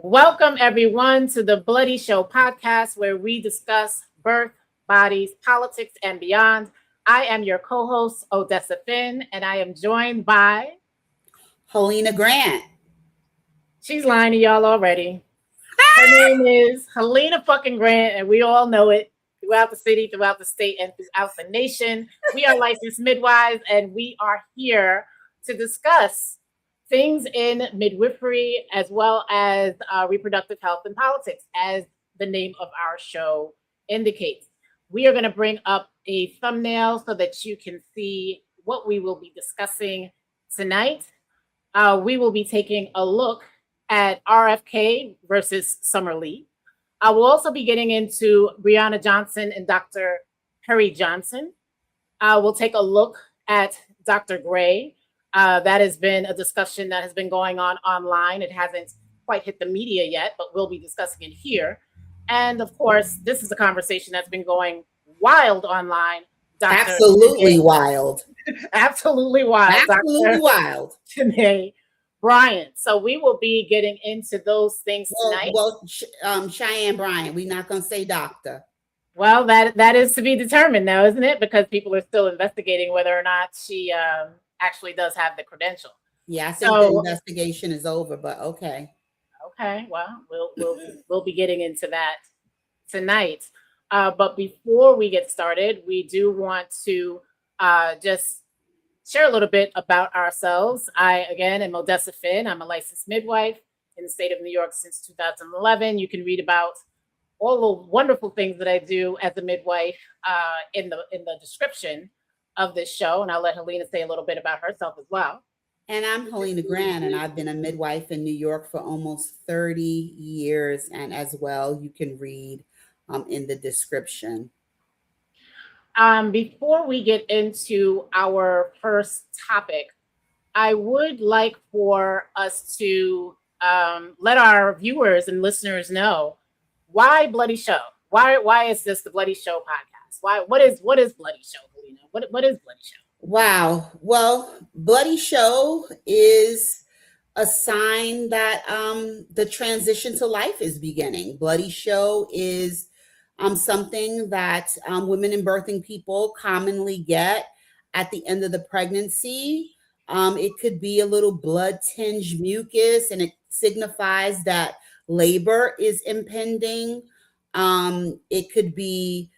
Welcome, everyone, to the Bloody Show podcast, where we discuss birth, bodies, politics, and beyond. I am your co host, Odessa Finn, and I am joined by. Helena Grant. She's lying to y'all already. Her name is Helena fucking Grant, and we all know it throughout the city, throughout the state, and throughout the nation. We are licensed midwives, and we are here to discuss things in midwifery as well as reproductive health and politics, as the name of our show indicates. We are going to bring up a thumbnail so that you can see what we will be discussing tonight. We will be taking a look at RFK versus Summer Lee. I will also be getting into Breonna Johnson and Dr. Perry Johnson. We'll take a look at Dr. Gray. That has been a discussion that has been going on online. It hasn't quite hit the media yet, but we'll be discussing it here. And of course, this is a conversation that's been going wild online. Absolutely wild. Absolutely wild. Absolutely wild. Today, Bryant. So we will be getting into those things tonight. Cheyenne Bryant. We're not going to say doctor. Well, that is to be determined now, isn't it? Because people are still investigating whether or not she actually does have the credential. Yeah, I think the investigation is over, but okay. Okay, well, we'll be getting into that tonight. But before we get started, we do want to just share a little bit about ourselves. I, again, am Odessa Finn. I'm a licensed midwife in the state of New York since 2011. You can read about all the wonderful things that I do as a midwife in the description of this show. And I'll let Helena say a little bit about herself as well. And I'm Helena Grant, and I've been a midwife in New York for almost 30 years. And as well, you can read in the description. Before we get into our first topic, I would like for us to let our viewers and listeners know why Bloody Show. Why is this the Bloody Show podcast? What is Bloody Show, Helena? What is Bloody Show? Wow. Well, Bloody Show is a sign that the transition to life is beginning. Bloody Show is something that women and birthing people commonly get at the end of the pregnancy. It could be a little blood-tinged mucus, and it signifies that labor is impending. It could be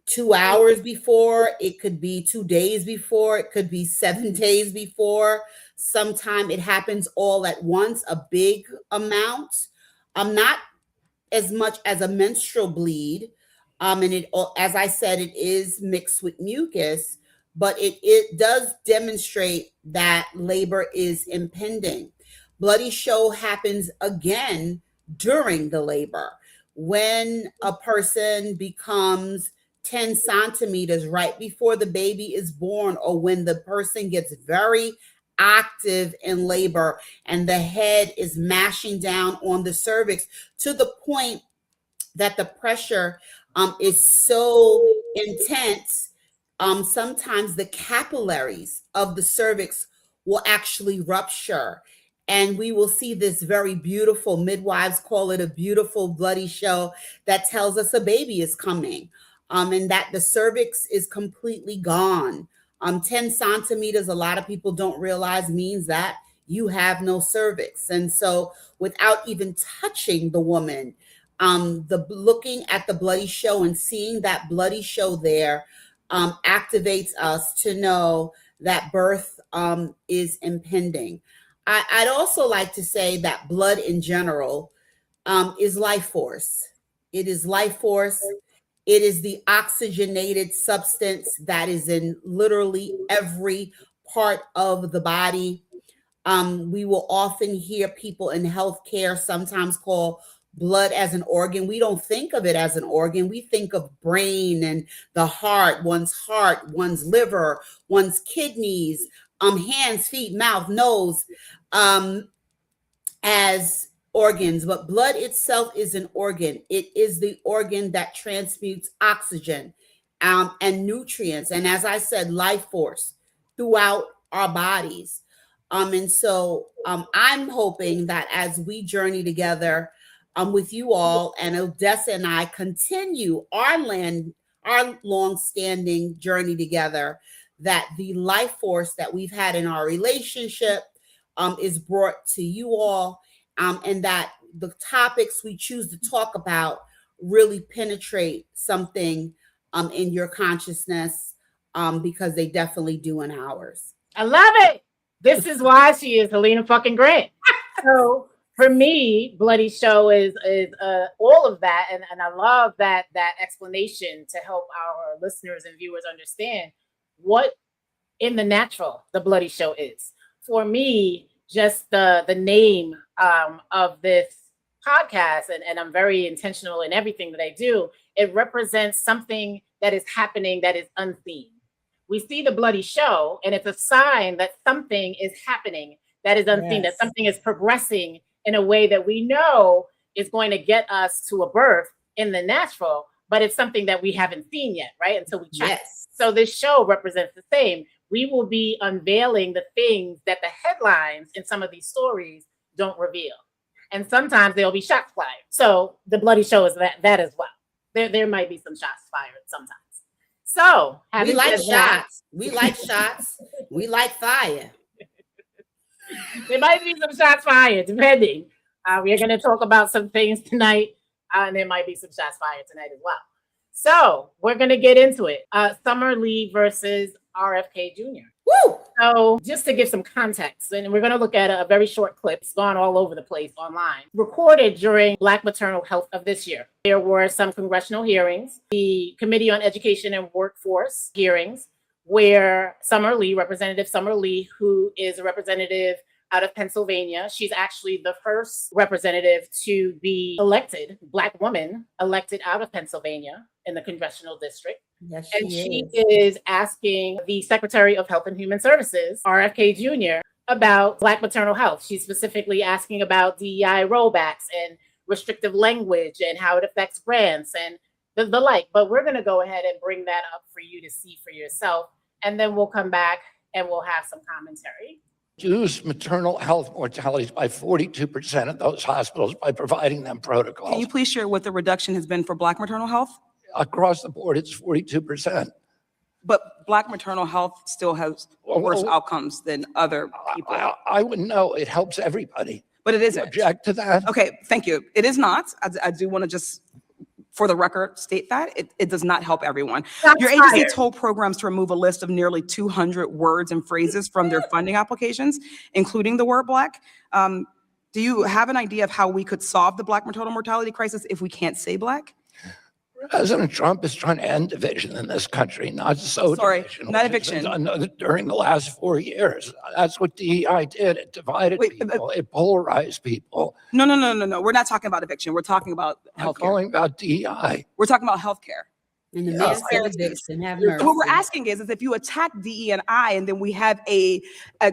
2 hours before, it could be 2 days before, it could be 7 days before. Sometimes it happens all at once, a big amount. Not as much as a menstrual bleed. And it, as I said, it is mixed with mucus, but it does demonstrate that labor is impending. Bloody Show happens again during the labor. When a person becomes 10 centimeters right before the baby is born, or when the person gets very active in labor and the head is mashing down on the cervix to the point that the pressure is so intense, sometimes the capillaries of the cervix will actually rupture. And we will see this very beautiful, midwives call it a beautiful bloody show that tells us a baby is coming, and that the cervix is completely gone. 10 centimeters, a lot of people don't realize, means that you have no cervix. And so without even touching the woman, looking at the bloody show and seeing that bloody show there activates us to know that birth is impending. I'd also like to say that blood in general is life force. It is life force. It is the oxygenated substance that is in literally every part of the body. We will often hear people in healthcare sometimes call blood as an organ. We don't think of it as an organ. We think of brain and the heart, one's liver, one's kidneys, hands, feet, mouth, nose, as organs, but blood itself is an organ. It is the organ that transmutes oxygen and nutrients. And as I said, life force throughout our bodies. And so I'm hoping that as we journey together with you all, and Odessa and I continue our long-standing journey together, that the life force that we've had in our relationship is brought to you all, and that the topics we choose to talk about really penetrate something in your consciousness, because they definitely do in ours. I love it. This is why she is Helena fucking Grant. So for me, Bloody Show is all of that, and I love that explanation to help our listeners and viewers understand what in the natural the Bloody Show is. For me, just the name of this podcast, and I'm very intentional in everything that I do, it represents something that is happening that is unseen. We see the Bloody Show, and it's a sign that something is happening that is unseen, Yes. that something is progressing in a way that we know is going to get us to a birth in the natural, but it's something that we haven't seen yet, right? Until we check. Yes. So this show represents the same. We will be unveiling the things that the headlines in some of these stories don't reveal. And sometimes there'll be shots fired. So the Bloody Show is that as well. There might be some shots fired sometimes. So we like shots. We like shots. We like fire. There might be some shots fired, depending. We're going to talk about some things tonight, and there might be some shots fired tonight as well. So we're going to get into it. Summer Lee versus RFK Jr. Woo! So just to give some context, and we're going to look at a very short clip. It's gone all over the place online. Recorded during Black Maternal Health of this year. There were some congressional hearings, the Committee on Education and Workforce hearings, where Representative Summer Lee, who is a representative out of Pennsylvania. She's actually the first representative to be elected, Black woman elected out of Pennsylvania in the congressional district. Yes, she is asking the Secretary of Health and Human Services, RFK Jr., about Black maternal health. She's specifically asking about DEI rollbacks and restrictive language and how it affects grants and the like. But we're going to go ahead and bring that up for you to see for yourself. And then we'll come back and we'll have some commentary. Reduce maternal health mortalities by 42% at those hospitals by providing them protocols. Can you please share what the reduction has been for Black maternal health? Across the board, it's 42%. But Black maternal health still has worse outcomes than other people. I wouldn't know. It helps everybody. But it You isn't. object to that? Okay, thank you. It is not. I do want to just, for the record, state that it does not help everyone. Your agency told programs to remove a list of nearly 200 words and phrases from their funding applications, including the word Black. Do you have an idea of how we could solve the Black maternal mortality crisis if we can't say Black? President Trump is trying to end division in this country, not division, not eviction. During the last 4 years. That's what DEI did. It divided people. It polarized people. No. We're not talking about eviction. We're talking about healthcare. I'm calling about DEI. We're talking about healthcare. And the man said eviction, have mercy. What we're asking is if you attack DE&I and then we have a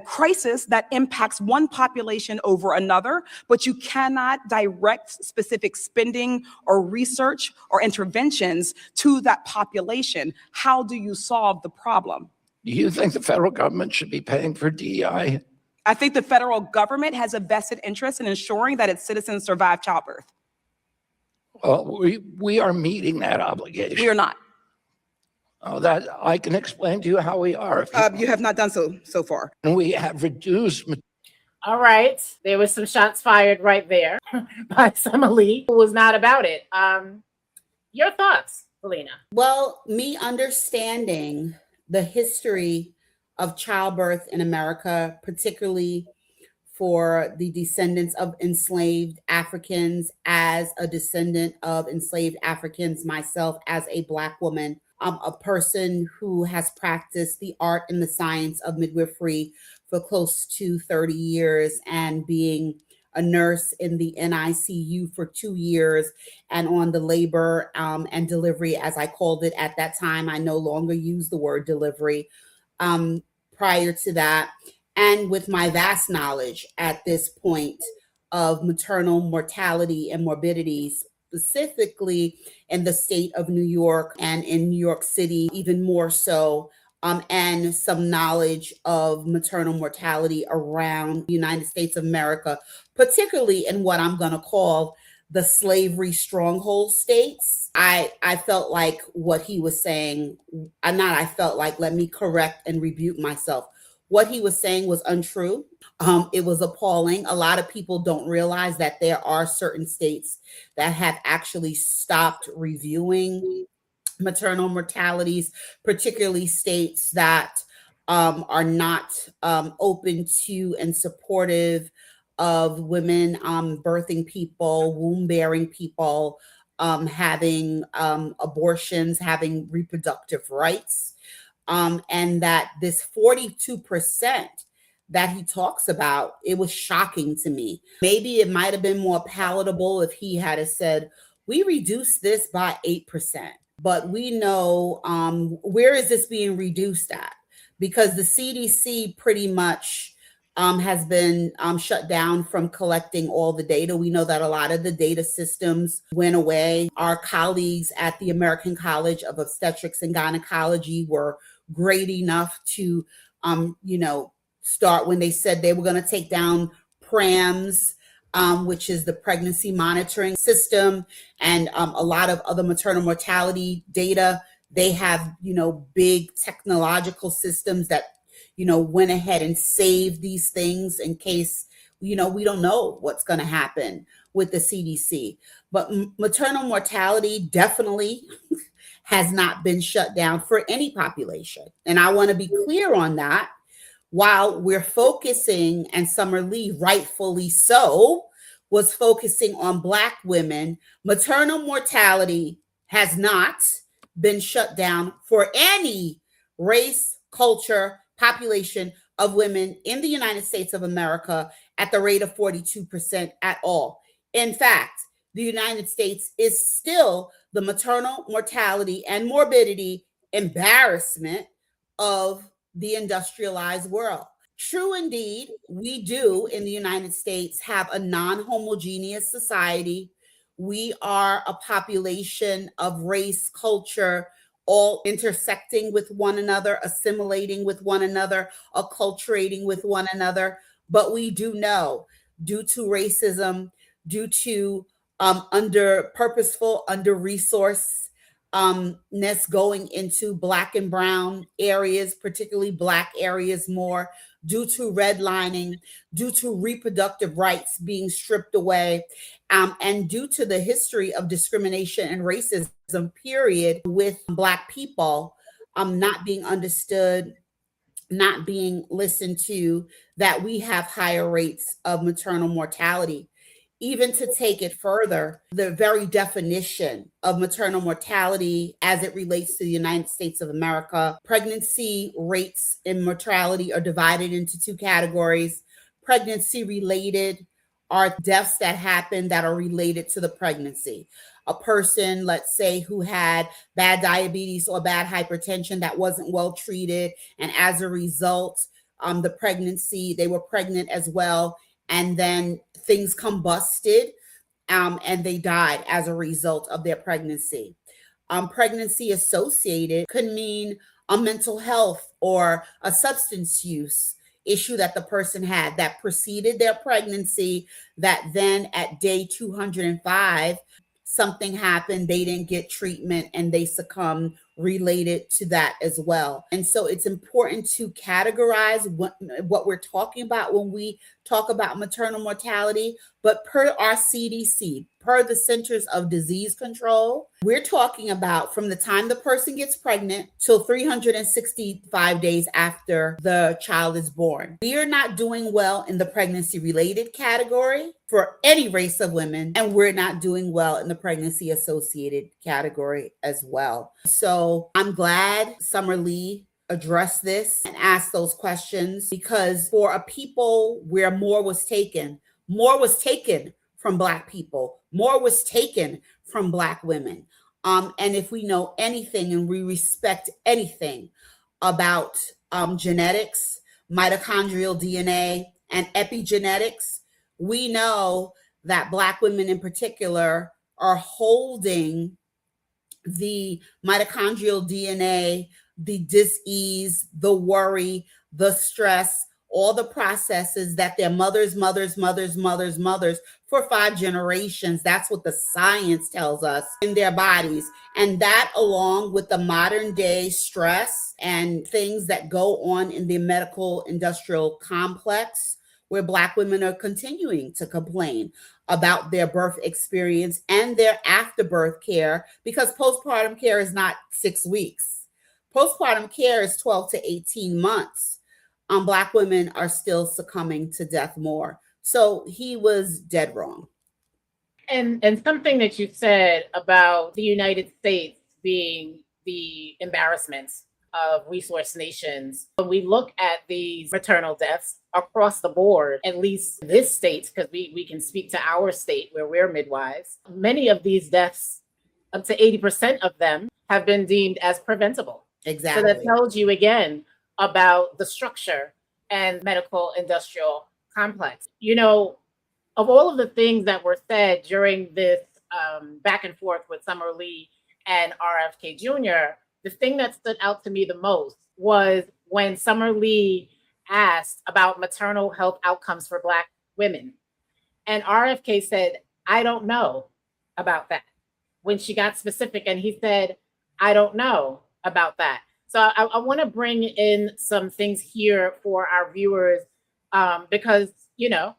crisis that impacts one population over another, but you cannot direct specific spending or research or interventions to that population, how do you solve the problem? Do you think the federal government should be paying for DEI? I think the federal government has a vested interest in ensuring that its citizens survive childbirth. Well, we are meeting that obligation. We are not. Oh, that I can explain to you how we are. You have not done so far. And we have reduced. All right. There was some shots fired right there by Summer Lee, who was not about it. Your thoughts, Helena? Well, me understanding the history of childbirth in America, particularly for the descendants of enslaved Africans, as a descendant of enslaved Africans myself, as a Black woman, a person who has practiced the art and the science of midwifery for close to 30 years and being a nurse in the NICU for 2 years and on the labor and delivery, as I called it at that time. I no longer use the word delivery. Prior to that, and with my vast knowledge at this point of maternal mortality and morbidity, specifically in the state of New York and in New York City, even more so and some knowledge of maternal mortality around the United States of America, particularly in what I'm going to call the slavery stronghold states. I felt like what he was saying, let me correct and rebuke myself. What he was saying was untrue. It was appalling. A lot of people don't realize that there are certain states that have actually stopped reviewing maternal mortalities, particularly states that are not open to and supportive of women birthing people, womb bearing people, having abortions, having reproductive rights. And that this 42% that he talks about, it was shocking to me. Maybe it might have been more palatable if he had said, we reduced this by 8%. But we know where is this being reduced at? Because the CDC pretty much has been shut down from collecting all the data. We know that a lot of the data systems went away. Our colleagues at the American College of Obstetrics and Gynecology were great enough to, start when they said they were going to take down PRAMS, which is the pregnancy monitoring system, and a lot of other maternal mortality data. They have, big technological systems that, went ahead and saved these things in case, we don't know what's going to happen with the CDC. But maternal mortality definitely has not been shut down for any population. And I want to be clear on that. While we're focusing, and Summer Lee rightfully so, was focusing on Black women, maternal mortality has not been shut down for any race, culture, population of women in the United States of America at the rate of 42% at all. In fact, the United States is still the maternal mortality and morbidity embarrassment of the industrialized world. True indeed, we do in the United States have a non-homogeneous society. We are a population of race, culture, all intersecting with one another, assimilating with one another, acculturating with one another. But we do know, due to racism, due to purposeful under-resourced going into Black and brown areas, particularly Black areas more, due to redlining, due to reproductive rights being stripped away, and due to the history of discrimination and racism, period, with Black people not being understood, not being listened to, that we have higher rates of maternal mortality. Even to take it further, the very definition of maternal mortality as it relates to the United States of America, pregnancy rates and mortality are divided into two categories. Pregnancy related are deaths that happen that are related to the pregnancy. A person, let's say, who had bad diabetes or bad hypertension that wasn't well treated, and as a result, the pregnancy, they were pregnant as well, and then things combusted, and they died as a result of their pregnancy. Pregnancy associated could mean a mental health or a substance use issue that the person had that preceded their pregnancy, that then at day 205, something happened, they didn't get treatment, and they succumbed related to that as well. And so it's important to categorize what we're talking about when we talk about maternal mortality. But per our CDC, per the Centers of Disease Control, we're talking about from the time the person gets pregnant till 365 days after the child is born. We are not doing well in the pregnancy-related category for any race of women, and we're not doing well in the pregnancy-associated category as well. So I'm glad Summer Lee addressed this and asked those questions, because for a people where more was taken from Black people, more was taken from Black women. And if we know anything and we respect anything about genetics, mitochondrial DNA, and epigenetics, we know that Black women in particular are holding the mitochondrial DNA the dis-ease, the worry, the stress, all the processes that their mothers for 5 generations, that's what the science tells us, in their bodies. And that, along with the modern day stress and things that go on in the medical industrial complex, where Black women are continuing to complain about their birth experience and their afterbirth care, because postpartum care is not 6 weeks. Postpartum care is 12 to 18 months. Black women are still succumbing to death more. So he was dead wrong. And something that you said about the United States being the embarrassment of resource nations. When we look at these maternal deaths across the board, at least this state, because we can speak to our state where we're midwives, many of these deaths, up to 80% of them, have been deemed as preventable. Exactly. So that tells you again about the structure and medical industrial complex. You know, of all of the things that were said during this back and forth with Summer Lee and RFK Jr., the thing that stood out to me the most was when Summer Lee asked about maternal health outcomes for Black women. And RFK said, I don't know about that. When she got specific, and he said, I don't know about that. So I want to bring in some things here for our viewers because, you know,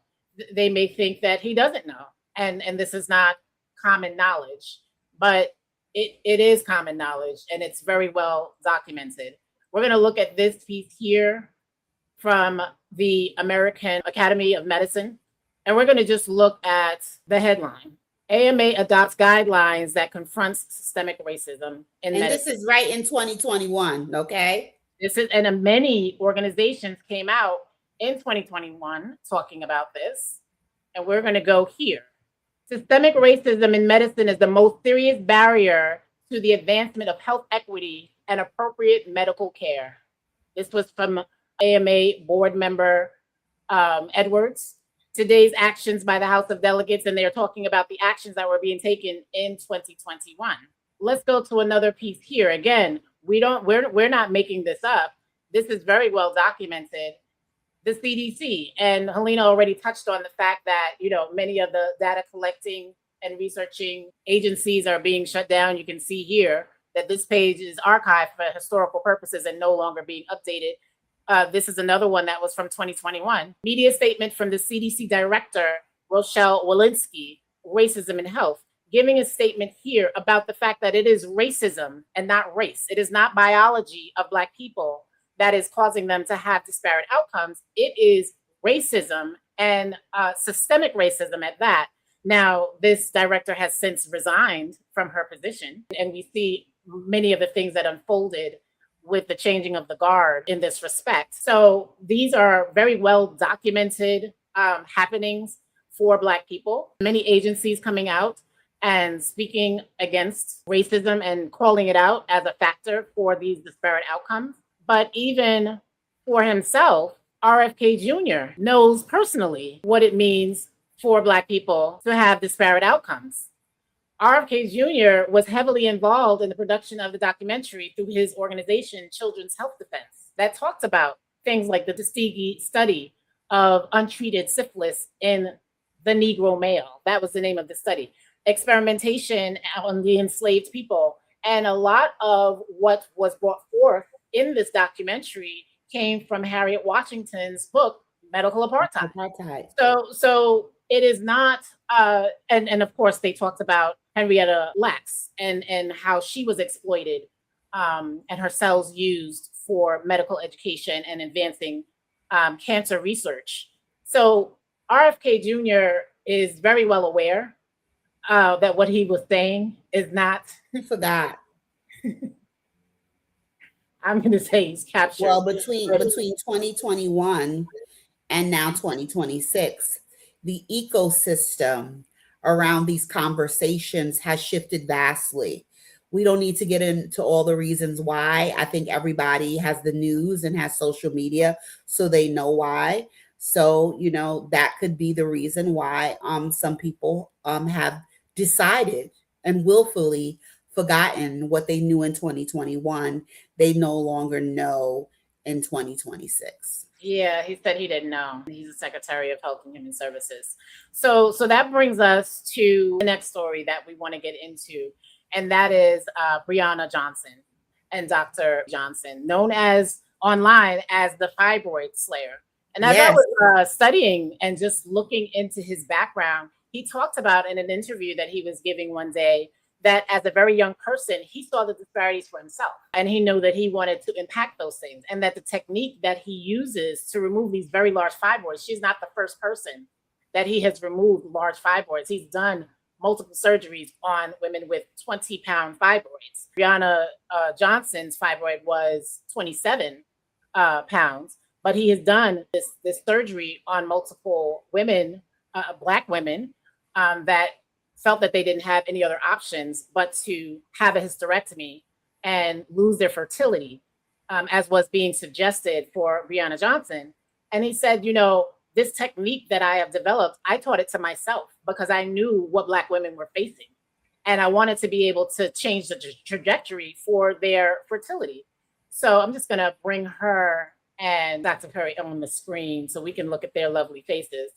they may think that he doesn't know. And this is not common knowledge, but it is common knowledge, and it's very well documented. We're going to look at this piece here from the American Academy of Medicine, and we're going to just look at the headline. AMA adopts guidelines that confronts systemic racism in medicine. And this is right in 2021, okay? This is, and many organizations came out in 2021 talking about this, and we're going to go here. Systemic racism in medicine is the most serious barrier to the advancement of health equity and appropriate medical care. This was from AMA board member Edwards. Today's actions by the House of Delegates, and they're talking about the actions that were being taken in 2021. Let's go to another piece here. Again, we're not making this up. This is very well documented. The CDC, and Helena already touched on the fact that, you know, many of the data collecting and researching agencies are being shut down. You can see here that this page is archived for historical purposes and no longer being updated. This is another one that was from 2021. Media statement from the CDC director, Rochelle Walensky, Racism in Health, giving a statement here about the fact that it is racism and not race. It is not biology of Black people that is causing them to have disparate outcomes. It is racism, and systemic racism at that. Now, this director has since resigned from her position, and we see many of the things that unfolded with the changing of the guard in this respect. So these are very well documented happenings for Black people. Many agencies coming out and speaking against racism and calling it out as a factor for these disparate outcomes. But even for himself, RFK Jr. knows personally what it means for Black people to have disparate outcomes. RFK Jr. was heavily involved in the production of the documentary through his organization, Children's Health Defense, that talks about things like the Tuskegee study of untreated syphilis in the Negro male. That was the name of the study. Experimentation on the enslaved people. And a lot of what was brought forth in this documentary came from Harriet Washington's book, Medical Apartheid. So it is not, and of course they talked about Henrietta Lacks and how she was exploited and her cells used for medical education and advancing cancer research. So RFK Jr. is very well aware that what he was saying is not. I forgot. I'm going to say he's captured. Well, between 2021 and now 2026, the ecosystem around these conversations has shifted vastly. We don't need to get into all the reasons why. I think everybody has the news and has social media, so they know why. So, you know, that could be the reason why some people have decided and willfully forgotten what they knew in 2021. They no longer know in 2026. Yeah, he said he didn't know. He's the Secretary of Health and Human Services. So that brings us to the next story that we want to get into, and that is Brianna Johnson and Dr. Johnson, known as online as the Fibroid Slayer. And as I Yes. was studying and just looking into his background, he talked about in an interview that he was giving one day that as a very young person, he saw the disparities for himself, and he knew that he wanted to impact those things, and that the technique that he uses to remove these very large fibroids, she's not the first person that he has removed large fibroids. He's done multiple surgeries on women with 20-pound fibroids. Brianna Johnson's fibroid was 27 pounds, but he has done this surgery on multiple women, Black women, that felt that they didn't have any other options but to have a hysterectomy and lose their fertility, as was being suggested for Brianna Johnson. And he said, this technique that I have developed, I taught it to myself because I knew what Black women were facing. And I wanted to be able to change the trajectory for their fertility. So I'm just going to bring her and Dr. Perry on the screen so we can look at their lovely faces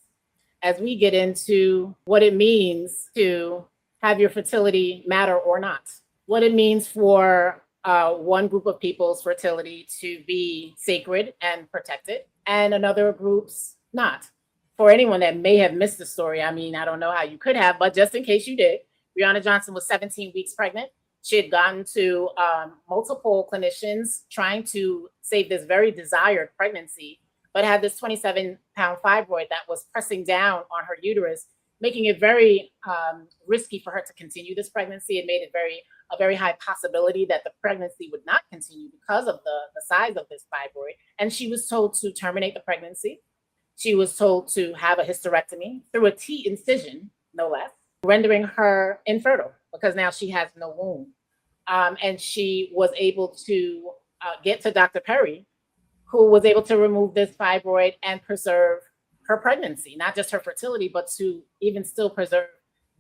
as we get into what it means to have your fertility matter or not, what it means for one group of people's fertility to be sacred and protected, and another group's not. For anyone that may have missed the story, I mean, I don't know how you could have, but just in case you did, Brianna Johnson was 17 weeks pregnant. She had gotten to multiple clinicians trying to save this very desired pregnancy, but had this 27-pound fibroid that was pressing down on her uterus, making it very risky for her to continue this pregnancy. It made it a very high possibility that the pregnancy would not continue because of the size of this fibroid. And she was told to terminate the pregnancy. She was told to have a hysterectomy through a T incision, no less, rendering her infertile because now she has no womb. And she was able to get to Dr. Perry, who was able to remove this fibroid and preserve her pregnancy, not just her fertility, but to even still preserve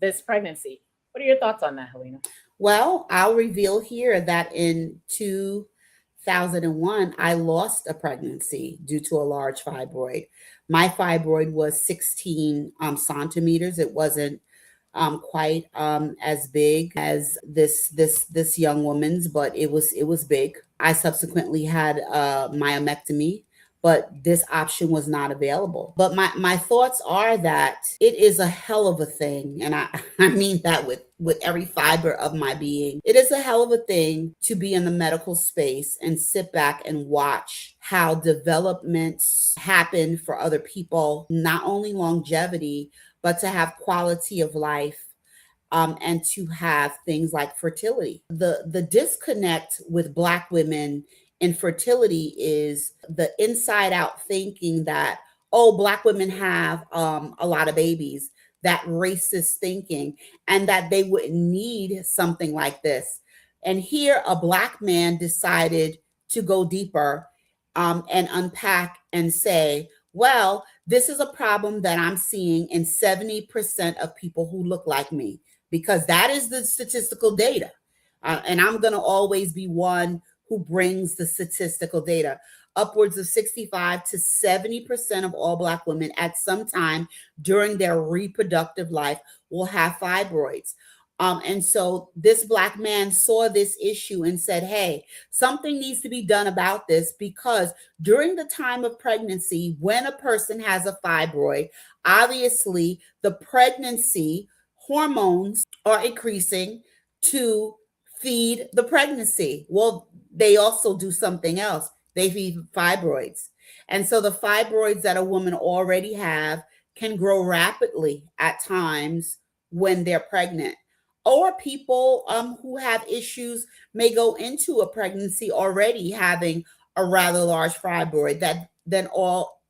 this pregnancy. What are your thoughts on that, Helena? Well, I'll reveal here that in 2001, I lost a pregnancy due to a large fibroid. My fibroid was 16 centimeters. It wasn't quite as big as this young woman's, but it was big. I subsequently had a myomectomy, but this option was not available. But my thoughts are that it is a hell of a thing, and I mean that with every fiber of my being. It is a hell of a thing to be in the medical space and sit back and watch how developments happen for other people, not only longevity, but to have quality of life, and to have things like fertility. The disconnect with Black women in fertility is the inside out thinking that, oh, Black women have a lot of babies, that racist thinking, and that they wouldn't need something like this. And here a Black man decided to go deeper and unpack and say, well, this is a problem that I'm seeing in 70% of people who look like me, because that is the statistical data. And I'm going to always be one who brings the statistical data. Upwards of 65 to 70% of all Black women at some time during their reproductive life will have fibroids. And so this Black man saw this issue and said, hey, something needs to be done about this, because during the time of pregnancy, when a person has a fibroid, obviously the pregnancy hormones are increasing to feed the pregnancy. Well, they also do something else. They feed fibroids. And so the fibroids that a woman already have can grow rapidly at times when they're pregnant. Or people who have issues may go into a pregnancy already having a rather large fibroid that then all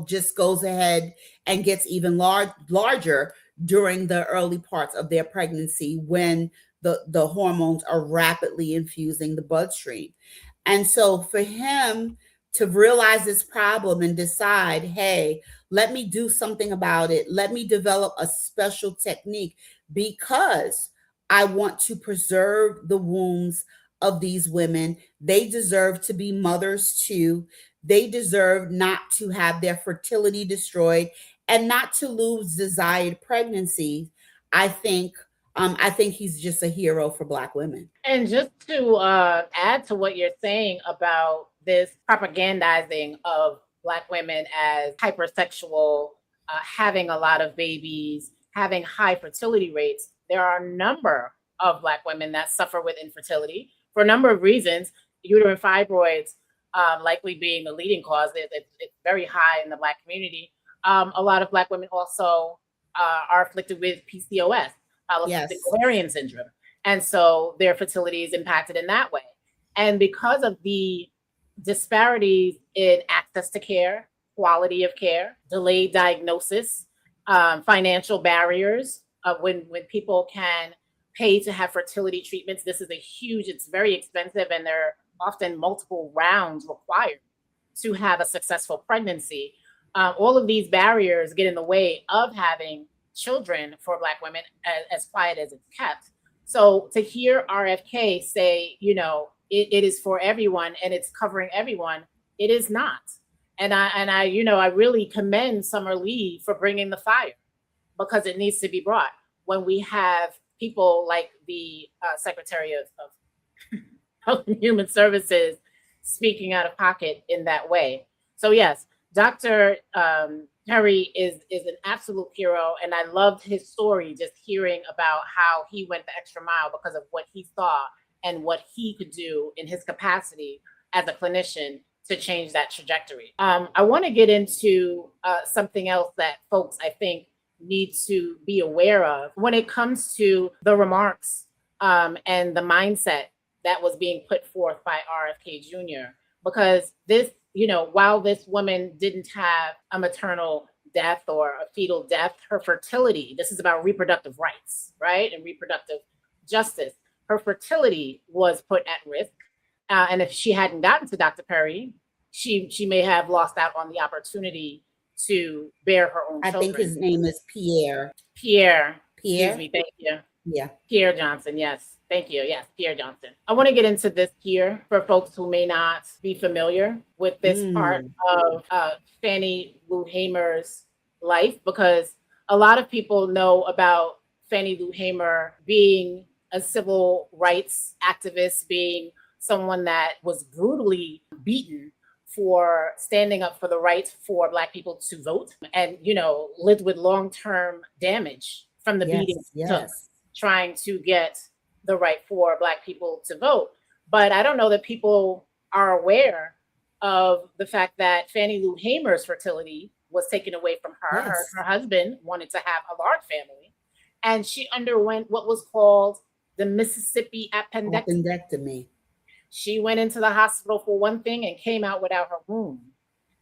just goes ahead and gets even larger during the early parts of their pregnancy when the hormones are rapidly infusing the bloodstream. And so for him to realize this problem and decide, hey, let me do something about it. Let me develop a special technique, because I want to preserve the wombs of these women. They deserve to be mothers too. They deserve not to have their fertility destroyed and not to lose desired pregnancy. I think he's just a hero for Black women. And just to add to what you're saying about this propagandizing of Black women as hypersexual, having a lot of babies, having high fertility rates, there are a number of Black women that suffer with infertility for a number of reasons. Uterine fibroids likely being the leading cause. It's very high in the Black community. A lot of Black women also are afflicted with PCOS, polycystic Yes. ovarian syndrome. And so their fertility is impacted in that way. And because of the disparities in access to care, quality of care, delayed diagnosis, financial barriers, when people can pay to have fertility treatments, this is it's very expensive, and there are often multiple rounds required to have a successful pregnancy. All of these barriers get in the way of having children for Black women, as quiet as it's kept. So to hear RFK say, it is for everyone and it's covering everyone, it is not. And I really commend Summer Lee for bringing the fire, because it needs to be brought when we have people like the Secretary of Health and Human Services speaking out of pocket in that way. So yes, Dr. Perry is an absolute hero, and I loved his story, just hearing about how he went the extra mile because of what he saw and what he could do in his capacity as a clinician to change that trajectory. I want to get into something else that folks, I think, need to be aware of when it comes to the remarks and the mindset that was being put forth by RFK Jr. Because this, while this woman didn't have a maternal death or a fetal death, her fertility, this is about reproductive rights, right? And reproductive justice. Her fertility was put at risk. And if she hadn't gotten to Dr. Perry, she may have lost out on the opportunity to bear her own children. I think his name is Pierre. Pierre. Excuse me, thank you. Yeah. Pierre Johnson, yes. Thank you. Yes, Pierre Johnson. I want to get into this here for folks who may not be familiar with this part of Fannie Lou Hamer's life, because a lot of people know about Fannie Lou Hamer being a civil rights activist, being someone that was brutally beaten for standing up for the right for Black people to vote, and lived with long-term damage from the beating trying to get the right for Black people to vote. But I don't know that people are aware of the fact that Fannie Lou Hamer's fertility was taken away from her. Yes. Her husband wanted to have a large family, and she underwent what was called the Mississippi appendectomy. She went into the hospital for one thing and came out without her womb.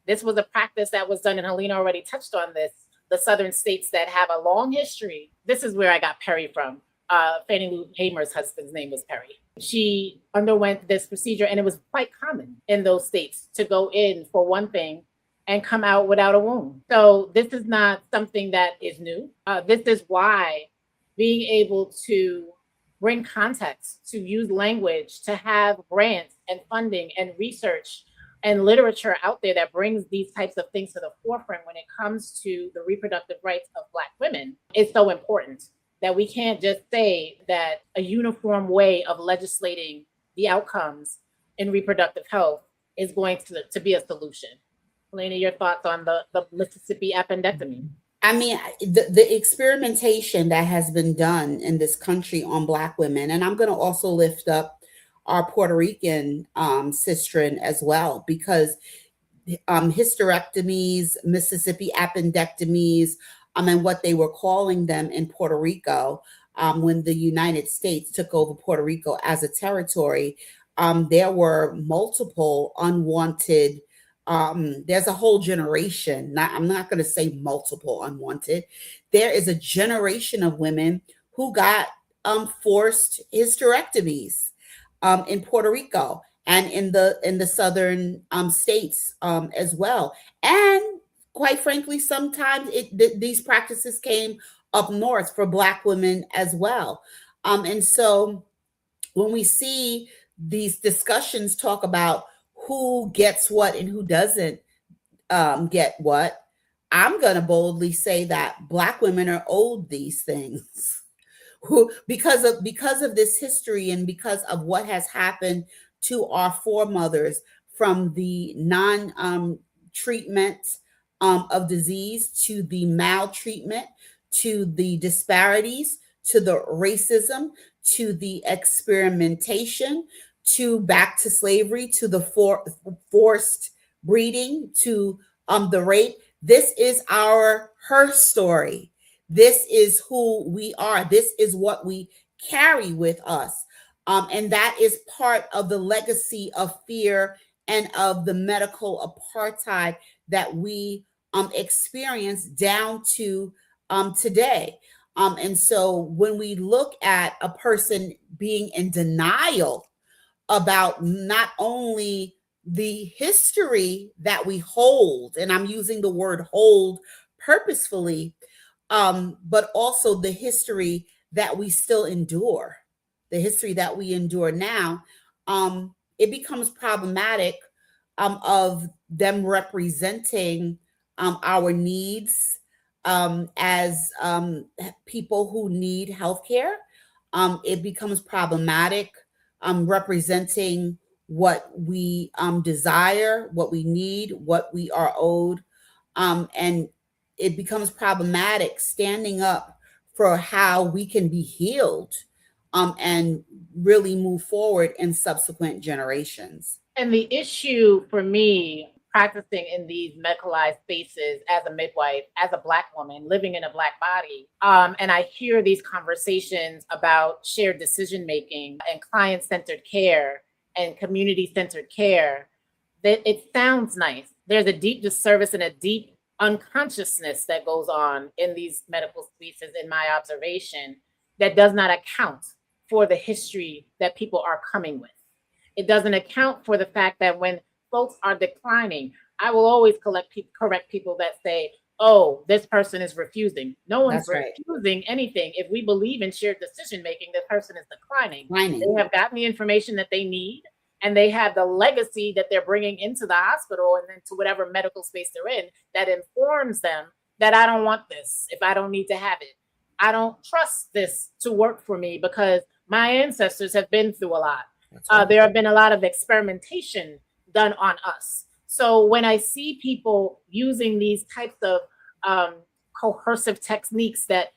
This was a practice that was done, and Helena already touched on this, the southern states that have a long history. This is where I got Perry from. Fannie Lou Hamer's husband's name was Perry. She underwent this procedure, and it was quite common in those states to go in for one thing and come out without a womb. So this is not something that is new. This is why being able to bring context, to use language, to have grants and funding and research and literature out there that brings these types of things to the forefront when it comes to the reproductive rights of Black women is so important. That we can't just say that a uniform way of legislating the outcomes in reproductive health is going to be a solution. Helena, your thoughts on the Mississippi appendectomy? I mean, the experimentation that has been done in this country on Black women, and I'm going to also lift up our Puerto Rican sistren as well, because hysterectomies, Mississippi appendectomies, and what they were calling them in Puerto Rico when the United States took over Puerto Rico as a territory, there were multiple unwanted. There's a whole generation. I'm not going to say multiple unwanted. There is a generation of women who got forced hysterectomies in Puerto Rico and in the southern states as well. And quite frankly, sometimes these practices came up north for Black women as well. And so when we see these discussions talk about who gets what and who doesn't get what, I'm going to boldly say that Black women are owed these things. Who, because of this history and because of what has happened to our foremothers, from the treatment of disease, to the maltreatment, to the disparities, to the racism, to the experimentation, to back to slavery, to the forced breeding, to the rape. This is her story. This is who we are. This is what we carry with us. And that is part of the legacy of fear and of the medical apartheid that we experience down to today. And so when we look at a person being in denial about not only the history that we hold, and I'm using the word hold purposefully, but also the history that we still endure, the history that we endure now, it becomes problematic of them representing our needs as people who need healthcare. It becomes problematic representing what we desire, what we need, what we are owed. And it becomes problematic standing up for how we can be healed and really move forward in subsequent generations. And the issue for me, practicing in these medicalized spaces as a midwife, as a Black woman living in a Black body, and I hear these conversations about shared decision making and client-centered care and community-centered care, that it sounds nice. There's a deep disservice and a deep unconsciousness that goes on in these medical spaces, in my observation, that does not account for the history that people are coming with. It doesn't account for the fact that when folks are declining, I will always correct people that say, oh, this person is refusing. No one's refusing anything. If we believe in shared decision making, the person is declining. They have gotten the information that they need, and they have the legacy that they're bringing into the hospital and into whatever medical space they're in that informs them that I don't want this if I don't need to have it. I don't trust this to work for me because my ancestors have been through a lot. There have been a lot of experimentation done on us. So when I see people using these types of coercive techniques that,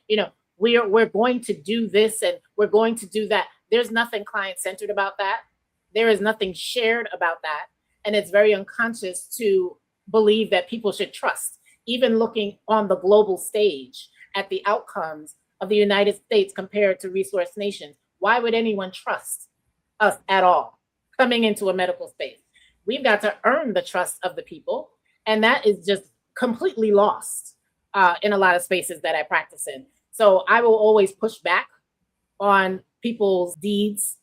we're going to do this and we're going to do that, there's nothing client-centered about that. There is nothing shared about that. And it's very unconscious to believe that people should trust. Even looking on the global stage at the outcomes of the United States compared to resource nations, why would anyone trust us at all coming into a medical space? We've got to earn the trust of the people. And that is just completely lost in a lot of spaces that I practice in. So I will always push back on people's deeds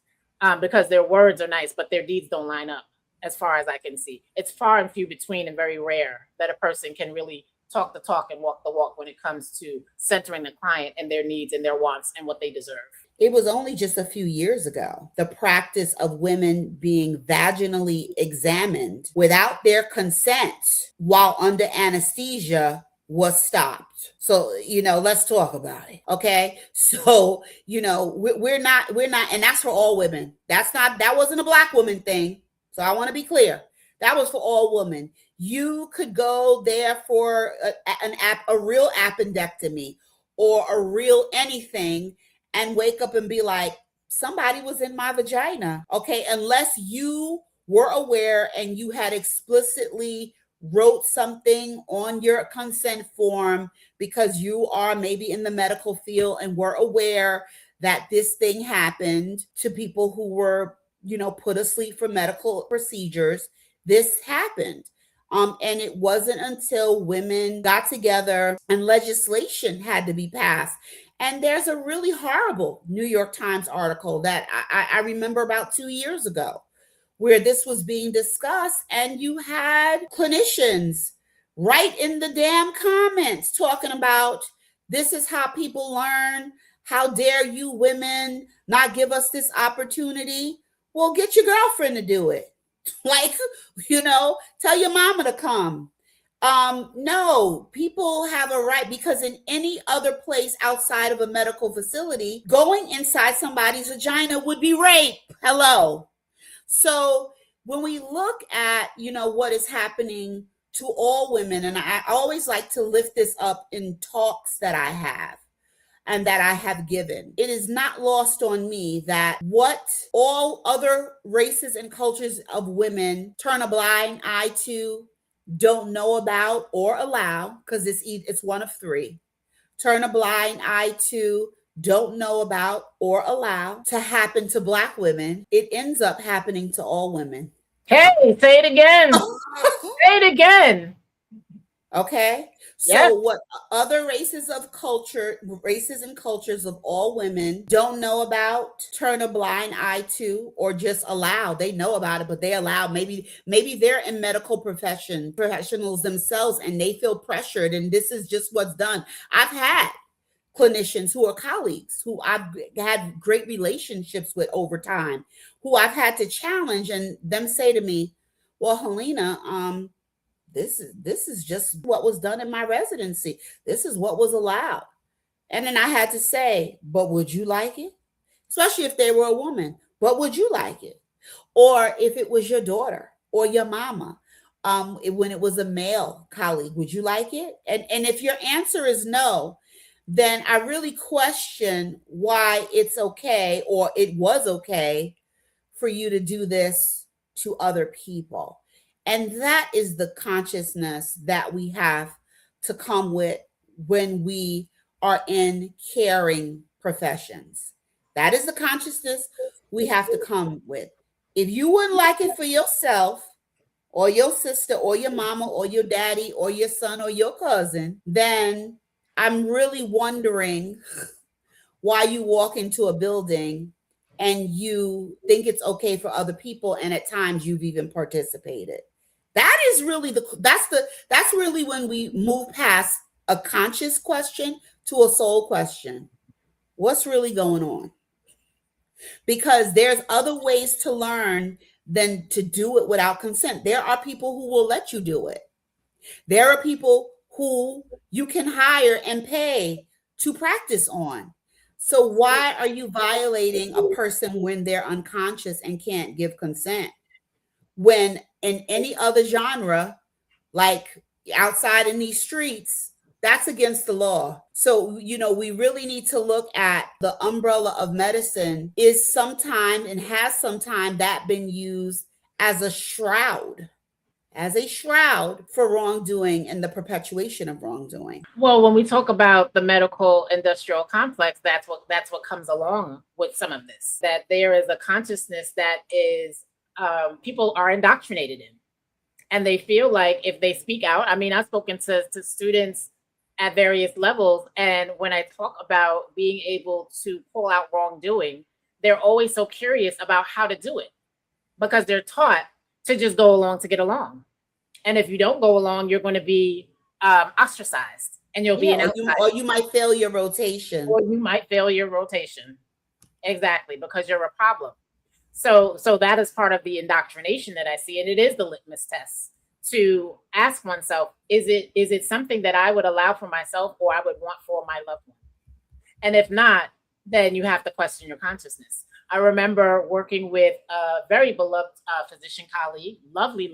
because their words are nice, but their deeds don't line up as far as I can see. It's far and few between and very rare that a person can really talk the talk and walk the walk when it comes to centering the client and their needs and their wants and what they deserve. It was only just a few years ago, the practice of women being vaginally examined without their consent while under anesthesia was stopped. So, let's talk about it. Okay. So, we're not, and that's for all women. That wasn't a Black woman thing. So I want to be clear. That was for all women. You could go there for a real appendectomy or a real anything and wake up and be like, somebody was in my vagina. Okay. Unless you were aware and you had explicitly wrote something on your consent form because you are maybe in the medical field and were aware that this thing happened to people who were, put asleep for medical procedures. This happened. And it wasn't until women got together and legislation had to be passed. And there's a really horrible New York Times article that I remember about 2 years ago where this was being discussed, and you had clinicians right in the damn comments talking about this is how people learn. How dare you women not give us this opportunity? Well, get your girlfriend to do it. Like, tell your mama to come. No, people have a right, because in any other place outside of a medical facility, going inside somebody's vagina would be rape. Hello. So when we look at, what is happening to all women, and I always like to lift this up in talks that I have and that I have given, it is not lost on me that what all other races and cultures of women turn a blind eye to, don't know about or allow, because it's one of three, turn a blind eye to, don't know about or allow to happen to Black women, it ends up happening to all women. Hey, say it again. Say it again. Okay. So Yes. what other races and cultures of all women don't know about, turn a blind eye to, or just allow. They know about it, but they allow. Maybe they're in medical professionals themselves, and they feel pressured, and this is just what's done. I've had clinicians who are colleagues, who I've had great relationships with over time, who I've had to challenge, and them say to me, well, Helena, this is just what was done in my residency. This is what was allowed. And then I had to say, but would you like it? Especially if they were a woman, but would you like it? Or if it was your daughter or your mama, when it was a male colleague, would you like it? And if your answer is no, then I really question why it's okay, or it was okay, for you to do this to other people. And that is the consciousness that we have to come with when we are in caring professions. That is the consciousness we have to come with. If you wouldn't like it for yourself, or your sister, or your mama, or your daddy, or your son, or your cousin, then I'm really wondering why you walk into a building and you think it's okay for other people, and at times you've even participated. That is really that's really when we move past a conscious question to a soul question. What's really going on? Because there's other ways to learn than to do it without consent. There are people who will let you do it. There are people who you can hire and pay to practice on. So why are you violating a person when they're unconscious and can't give consent? When in any other genre, like outside in these streets, that's against the law. So, we really need to look at the umbrella of medicine is sometime, and has sometime, that been used as a shroud for wrongdoing and the perpetuation of wrongdoing. Well, when we talk about the medical industrial complex, that's what comes along with some of this, that there is a consciousness that is people are indoctrinated in, and they feel like if they speak out, I mean, I've spoken to students at various levels, and when I talk about being able to pull out wrongdoing, they're always so curious about how to do it, because they're taught to just go along to get along. And if you don't go along, you're going to be ostracized, and you'll be an outsider. Or you might fail your rotation. Exactly, because you're a problem. So that is part of the indoctrination that I see. And it is the litmus test to ask oneself, is it something that I would allow for myself, or I would want for my loved one? And if not, then you have to question your consciousness. I remember working with a very beloved physician colleague, lovely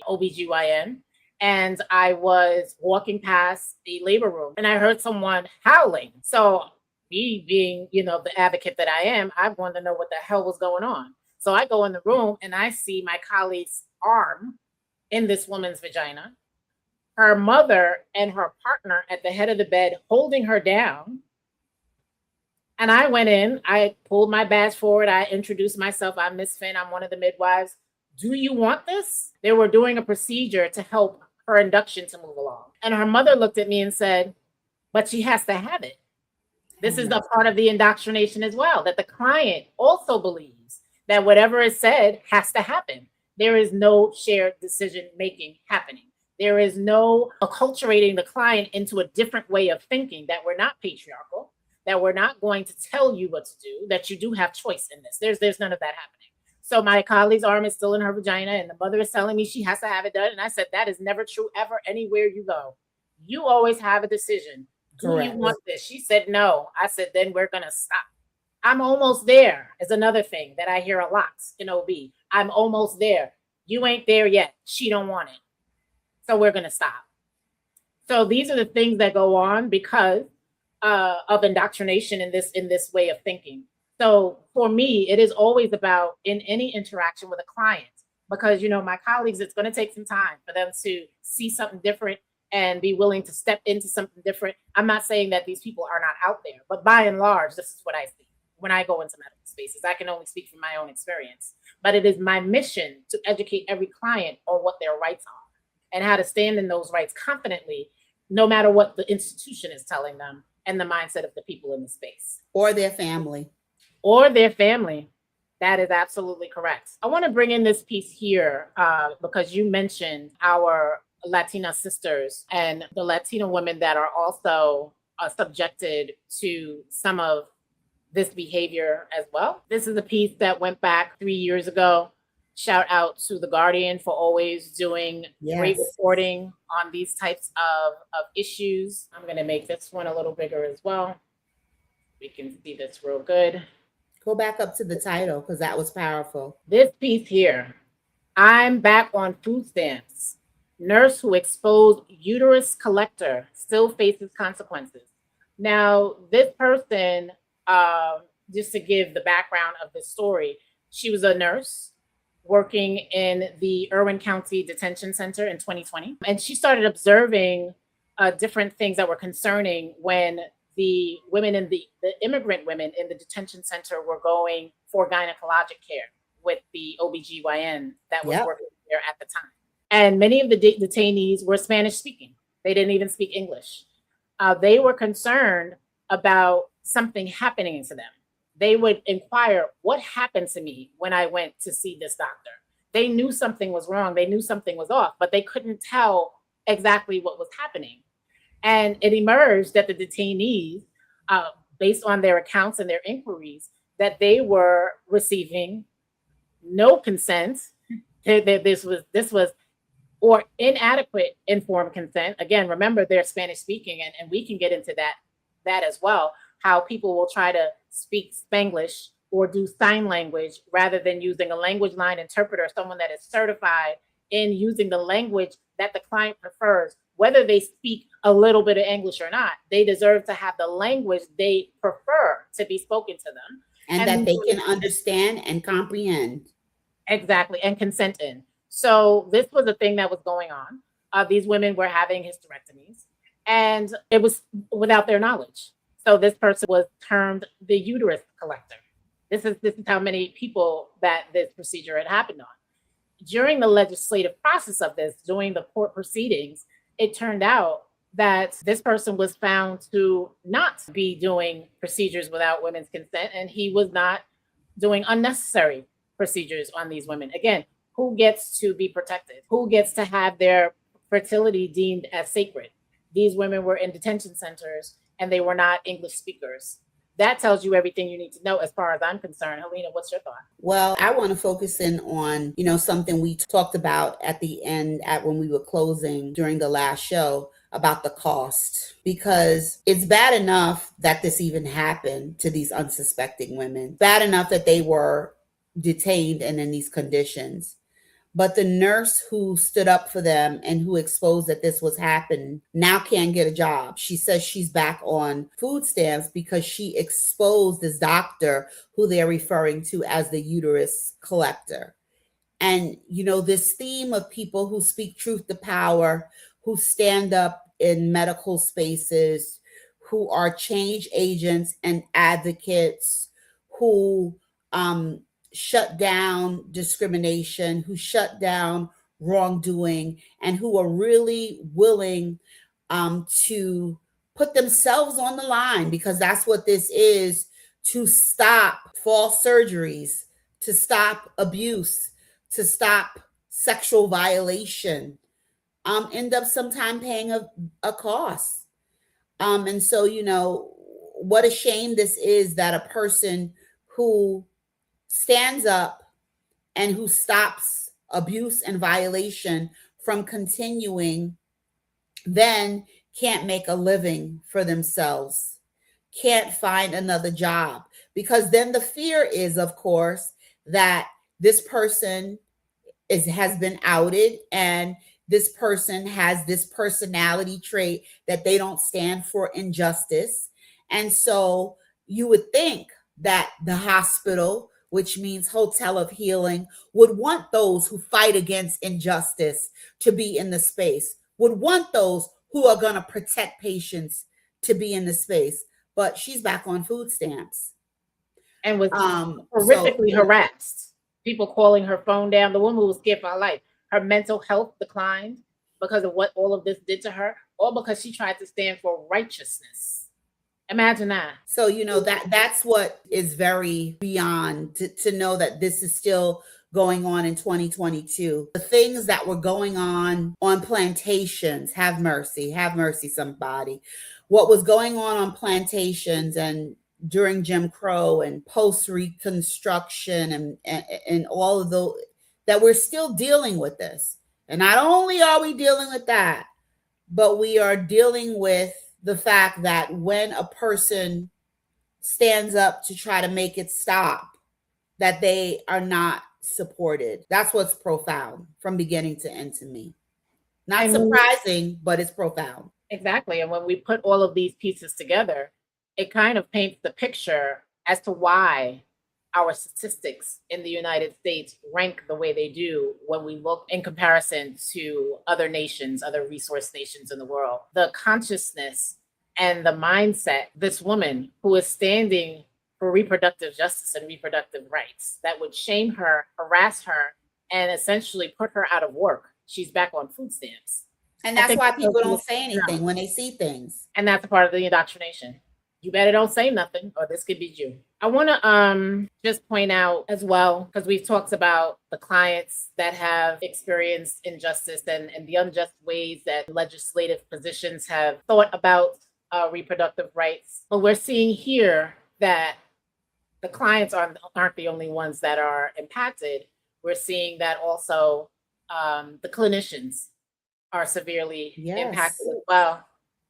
OBGYN, and I was walking past the labor room and I heard someone howling. So me being, the advocate that I am, I wanted to know what the hell was going on. So I go in the room and I see my colleague's arm in this woman's vagina, her mother and her partner at the head of the bed holding her down. And I went in, I pulled my badge forward. I introduced myself. I'm Miss Finn. I'm one of the midwives. Do you want this? They were doing a procedure to help her induction to move along. And her mother looked at me and said, but she has to have it. This is the part of the indoctrination as well, that the client also believes that whatever is said has to happen. There is no shared decision-making happening. There is no acculturating the client into a different way of thinking, that we're not patriarchal, that we're not going to tell you what to do, that you do have choice in this. There's none of that happening. So my colleague's arm is still in her vagina and the mother is telling me she has to have it done. And I said, that is never true ever anywhere you go. You always have a decision. Do Correct. you want this? She said, no. I said, then we're going to stop. I'm almost there is another thing that I hear a lot in OB. I'm almost there. You ain't there yet. She don't want it. So we're going to stop. So these are the things that go on because of indoctrination in this way of thinking. So for me, it is always about in any interaction with a client, because, you know, my colleagues, it's going to take some time for them to see something different and be willing to step into something different. I'm not saying that these people are not out there, but by and large, this is what I see when I go into medical spaces. I can only speak from my own experience, but it is my mission to educate every client on what their rights are and how to stand in those rights confidently, no matter what the institution is telling them and the mindset of the people in the space. Or their family. Or their family. That is absolutely correct. I want to bring in this piece here because you mentioned our Latina sisters and the Latina women that are also subjected to some of this behavior as well. This is a piece that went back 3 years ago. Shout out to The Guardian for always doing great reporting on these types of issues. I'm going to make this one a little bigger as well. We can see this real good. Go back up to the title because that was powerful. This piece here, I'm back on food stamps. Nurse who exposed uterus collector still faces consequences. Now, this person, just to give the background of this story, she was a nurse working in the Irwin County Detention Center in 2020. And she started observing different things that were concerning when the women in the immigrant women in the detention center were going for gynecologic care with the OBGYN that was working there at the time. And many of the detainees were Spanish speaking. They didn't even speak English. They were concerned about something happening to them. They would inquire, what happened to me when I went to see this doctor? They knew something was wrong. They knew something was off, but they couldn't tell exactly what was happening. And it emerged that the detainees, based on their accounts and their inquiries, that they were receiving no consent. This was or inadequate informed consent. Again, remember they're Spanish speaking, and we can get into that as well. How people will try to speak Spanglish or do sign language rather than using a language line interpreter, someone that is certified in using the language that the client prefers. Whether they speak a little bit of English or not, they deserve to have the language they prefer to be spoken to them. And that they can understand and comprehend. Exactly, and consent in. So this was a thing that was going on. These women were having hysterectomies, and it was without their knowledge. So this person was termed the uterus collector. This is how many people that this procedure had happened on. During the legislative process of this, during the court proceedings, it turned out that this person was found to not be doing procedures without women's consent, and he was not doing unnecessary procedures on these women. Again, who gets to be protected? Who gets to have their fertility deemed as sacred? These women were in detention centers and they were not English speakers. That tells you everything you need to know as far as I'm concerned. Helena, what's your thought? Well, I want to focus in on, something we talked about at the end when we were closing during the last show about the cost, because it's bad enough that this even happened to these unsuspecting women. Bad enough that they were detained and in these conditions. But the nurse who stood up for them and who exposed that this was happening now can't get a job. She says she's back on food stamps because she exposed this doctor who they're referring to as the uterus collector. And, this theme of people who speak truth to power, who stand up in medical spaces, who are change agents and advocates, who shut down discrimination, who shut down wrongdoing, and who are really willing to put themselves on the line, because that's what this is, to stop false surgeries, to stop abuse, to stop sexual violation, end up sometime paying a cost. And so, what a shame this is that a person who stands up and who stops abuse and violation from continuing then can't make a living for themselves, can't find another job. Because then the fear is, of course, that this person has been outed and this person has this personality trait that they don't stand for injustice. And so you would think that the hospital, which means Hotel of Healing, would want those who fight against injustice to be in the space, would want those who are going to protect patients to be in the space. But she's back on food stamps. And was horrifically harassed. People calling her phone down. The woman was scared for her life. Her mental health declined because of what all of this did to her, all because she tried to stand for righteousness. Imagine that. So, that's what is very beyond to know that this is still going on in 2022. The things that were going on plantations, have mercy, somebody. What was going on plantations and during Jim Crow and post-Reconstruction and all of those, that we're still dealing with this. And not only are we dealing with that, but we are dealing with the fact that when a person stands up to try to make it stop, that they are not supported. That's what's profound from beginning to end to me. Not surprising, but it's profound. Exactly. And when we put all of these pieces together, it kind of paints the picture as to why our statistics in the United States rank the way they do when we look in comparison to other nations, other resource nations in the world. The consciousness and the mindset, this woman who is standing for reproductive justice and reproductive rights, that would shame her, harass her, and essentially put her out of work. She's back on food stamps. And that's why people don't say anything when they see things. And that's a part of the indoctrination. You better don't say nothing or this could be you. I want to just point out as well, because we've talked about the clients that have experienced injustice and the unjust ways that legislative positions have thought about reproductive rights. But we're seeing here that the clients aren't the only ones that are impacted. We're seeing that also the clinicians are severely impacted as well.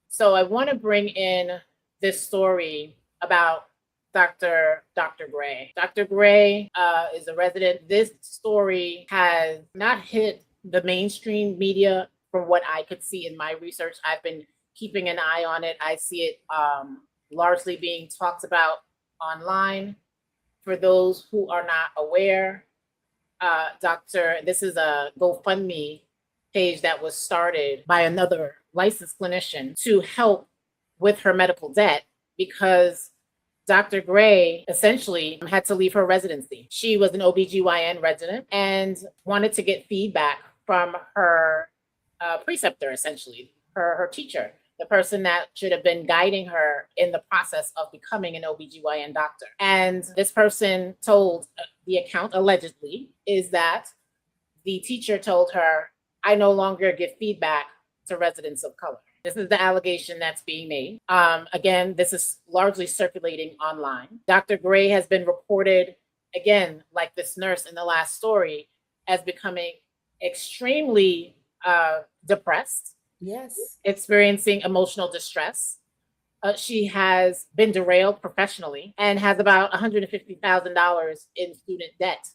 So I want to bring in this story about Dr. Gray. Dr. Gray is a resident. This story has not hit the mainstream media from what I could see in my research. I've been keeping an eye on it. I see it largely being talked about online. For those who are not aware, this is a GoFundMe page that was started by another licensed clinician to help with her medical debt because Dr. Gray essentially had to leave her residency. She was an OBGYN resident and wanted to get feedback from her preceptor, essentially, her teacher, the person that should have been guiding her in the process of becoming an OBGYN doctor. And this person told, the account allegedly, is that the teacher told her, I no longer give feedback to residents of color. This is the allegation that's being made. Again, this is largely circulating online. Dr. Gray has been reported, again, like this nurse in the last story, as becoming extremely depressed. Yes. Experiencing emotional distress. She has been derailed professionally and has about $150,000 in student debt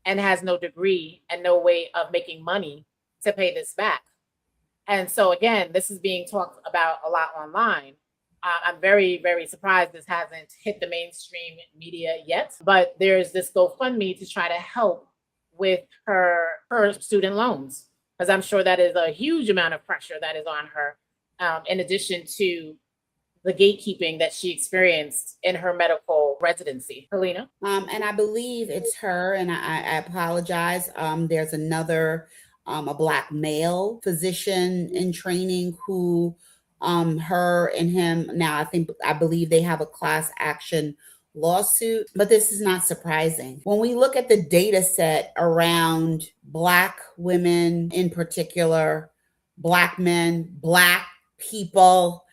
and has no degree and no way of making money to pay this back. And so again, this is being talked about a lot online. I'm very, very surprised this hasn't hit the mainstream media yet, but there's this GoFundMe to try to help with her student loans, because I'm sure that is a huge amount of pressure that is on her, in addition to the gatekeeping that she experienced in her medical residency. Helena? And I believe it's her, and I apologize. There's another a Black male physician in training who her and him now I believe they have a class action lawsuit, but this is not surprising. When we look at the data set around Black women in particular, Black men, Black people,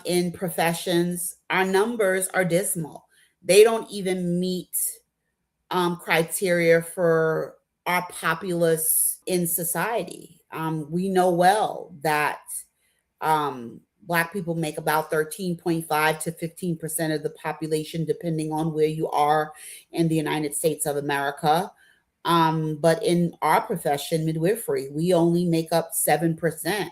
in professions, our numbers are dismal. They don't even meet criteria for our populace in society. We know well that Black people make about 13.5 to 15% of the population, depending on where you are in the United States of America. But in our profession, midwifery, we only make up 7%.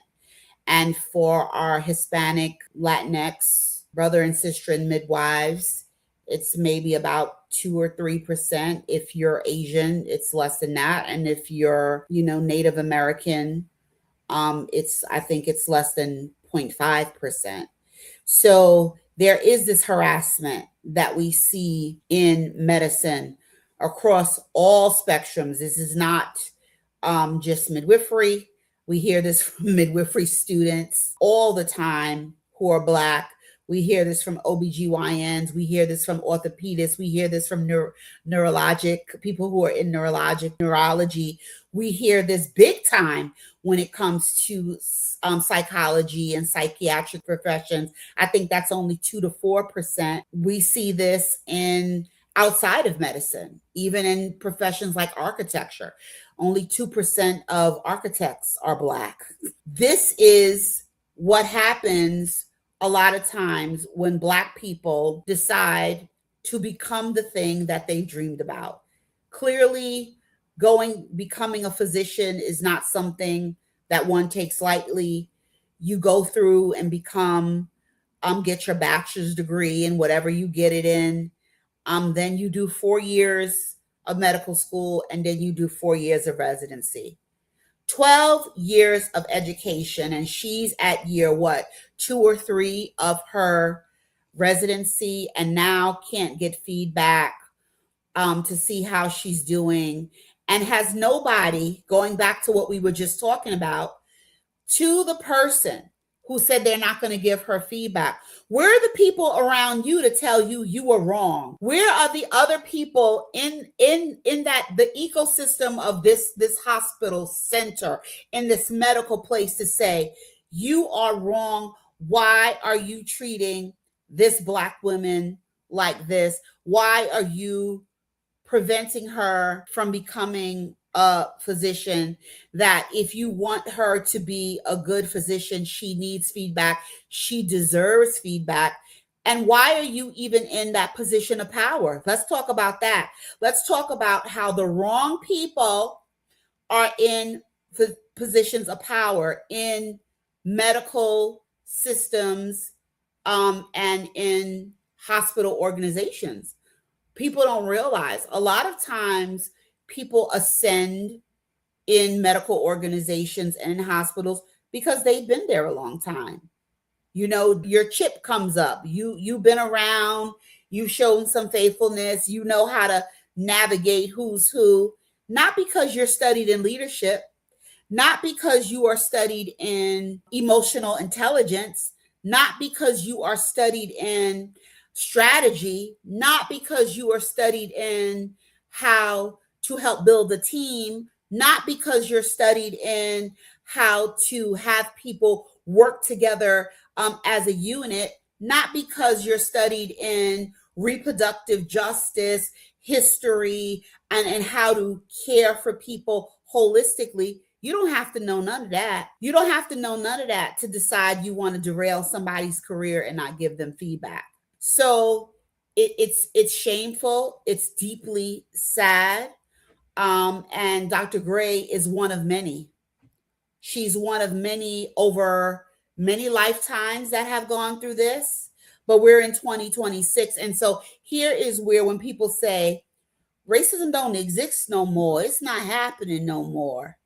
And for our Hispanic, Latinx brother and sister and midwives, it's maybe about 2 or 3%. If you're Asian, it's less than that. And if you're, Native American, I think it's less than 0.5%. So there is this harassment that we see in medicine across all spectrums. This is not just midwifery. We hear this from midwifery students all the time who are Black. We hear this from OBGYNs. We hear this from orthopedists. We hear this from neurologic people who are in neurology. We hear this big time when it comes to psychology and psychiatric professions. I think that's only 2 to 4%. We see this outside of medicine, even in professions like architecture. Only 2% of architects are Black. This is what happens a lot of times when Black people decide to become the thing that they dreamed about. Clearly, becoming a physician is not something that one takes lightly. You go through and get your bachelor's degree in whatever you get it in. Then you do 4 years of medical school, and then you do 4 years of residency. 12 years of education, and she's at year 2 or 3 of her residency, and now can't get feedback to see how she's doing, and has nobody, going back to what we were just talking about, to the person who said they're not going to give her feedback. Where are the people around you to tell you you were wrong? Where are the other people in the ecosystem of this hospital center, in this medical place, to say you are wrong? Why are you treating this Black woman like this? Why are you preventing her from becoming a physician? That if you want her to be a good physician, she needs feedback. She deserves feedback. And why are you even in that position of power? Let's talk about that. Let's talk about how the wrong people are in positions of power in medical systems and in hospital organizations. People don't realize a lot of times people ascend in medical organizations and in hospitals because they've been there a long time. Your chip comes up. You've been around, you've shown some faithfulness, you know how to navigate who's who, not because you're studied in leadership, not because you are studied in emotional intelligence, not because you are studied in strategy, not because you are studied in how to help build a team, not because you're studied in how to have people work together as a unit, not because you're studied in reproductive justice, history, and how to care for people holistically. You don't have to know none of that. You don't have to know none of that to decide you want to derail somebody's career and not give them feedback. So it's shameful. It's deeply sad. And Dr. Gray is one of many. She's one of many over many lifetimes that have gone through this, but we're in 2026. And so here is where, when people say racism don't exist no more, it's not happening no more.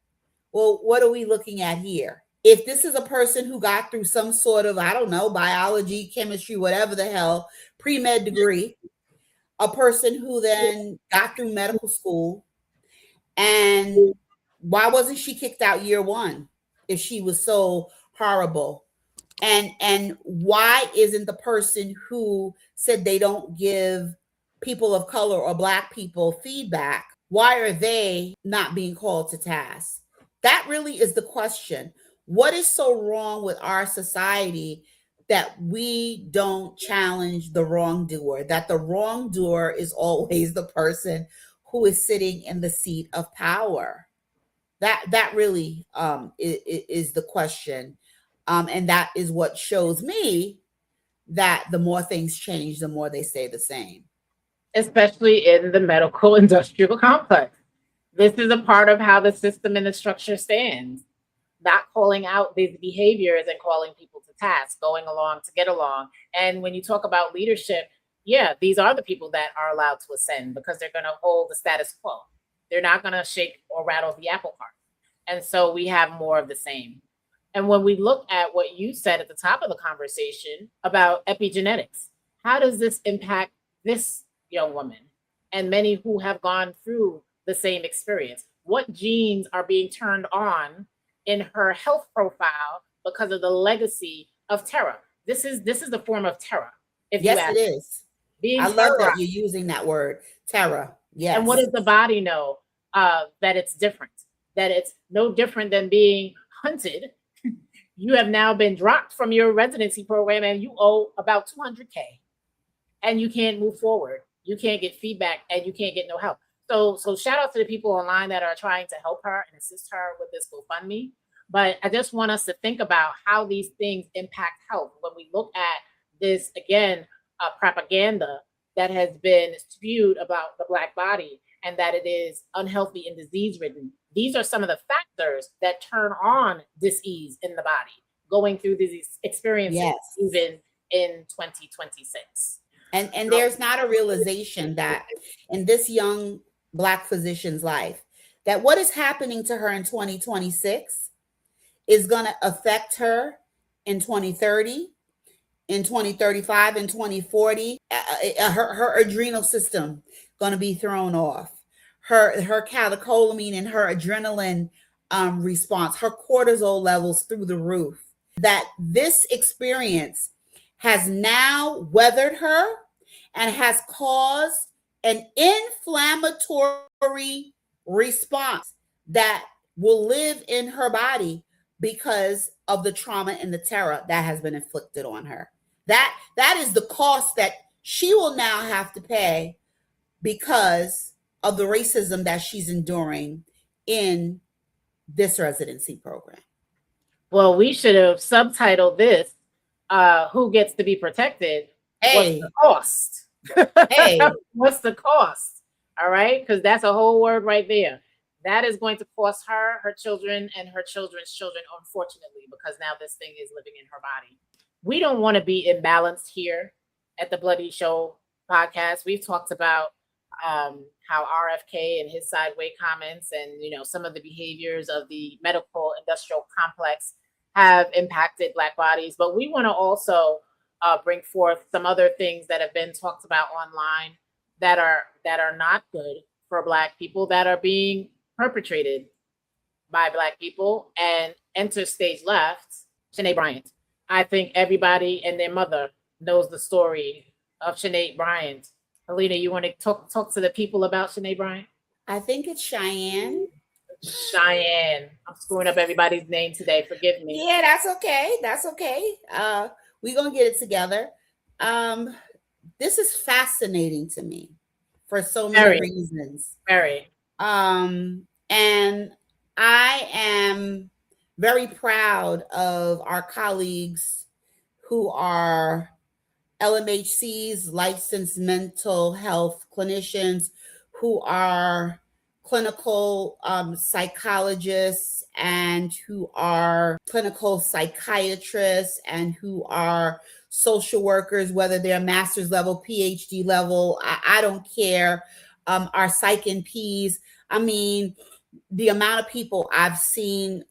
Well, what are we looking at here? If this is a person who got through some sort of, I don't know, biology, chemistry, whatever the hell, pre-med degree, a person who then got through medical school, and why wasn't she kicked out year 1 if she was so horrible? And why isn't the person who said they don't give people of color or Black people feedback, why are they not being called to task? That really is the question. What is so wrong with our society that we don't challenge the wrongdoer, that the wrongdoer is always the person who is sitting in the seat of power. That really is the question. And that is what shows me that the more things change, the more they stay the same. Especially in the medical industrial complex. This is a part of how the system and the structure stands. Not calling out these behaviors and calling people to task, going along to get along. And when you talk about leadership, yeah, these are the people that are allowed to ascend because they're going to hold the status quo. They're not going to shake or rattle the apple cart. And so we have more of the same. And when we look at what you said at the top of the conversation about epigenetics, how does this impact this young woman and many who have gone through the same experience? What genes are being turned on in her health profile because of the legacy of terror? This is the form of terror. Yes, it is. Being I love that you're using that word, terror. Yes. And what does the body know? That it's different, that it's no different than being hunted. You have now been dropped from your residency program and you owe about $200K and you can't move forward. You can't get feedback and you can't get no help. So shout out to the people online that are trying to help her and assist her with this GoFundMe. But I just want us to think about how these things impact health. When we look at this, again, propaganda that has been spewed about the Black body and that it is unhealthy and disease-ridden. These are some of the factors that turn on dis-ease in the body, going through these experiences, even in 2026. And there's not a realization that in this young Black physician's life, that what is happening to her in 2026 is going to affect her in 2030, in 2035, in 2040. Her adrenal system going to be thrown off. Her catecholamine and her adrenaline response, her cortisol levels through the roof. That this experience has now weathered her and has caused an inflammatory response that will live in her body because of the trauma and the terror that has been inflicted on her. That is the cost that she will now have to pay because of the racism that she's enduring in this residency program. Well, we should have subtitled this, Who Gets to Be Protected? Hey. What's the cost? Hey. What's the cost? All right, because that's a whole word right there. That is going to cost her, her children, and her children's children, unfortunately, because now this thing is living in her body. We don't want to be imbalanced here at the Bloody Show podcast. We've talked about how RFK and his sideway comments and, some of the behaviors of the medical industrial complex have impacted Black bodies. But we want to also bring forth some other things that have been talked about online that are not good for Black people, that are being perpetrated by Black people. And enter stage left, Sinead Bryant. I think everybody and their mother knows the story of Sinead Bryant. Helena, you want to talk to the people about Sinead Bryant? I think it's Cheyenne. Cheyenne. I'm screwing up everybody's name today. Forgive me. Yeah, that's okay. That's okay. We're going to get it together. This is fascinating to me for so many reasons. Very. And I am very proud of our colleagues who are LMHCs, licensed mental health clinicians, who are clinical psychologists and who are clinical psychiatrists and who are social workers, whether they're master's level, PhD level, I don't care, our psych NPs. I mean, the amount of people I've seen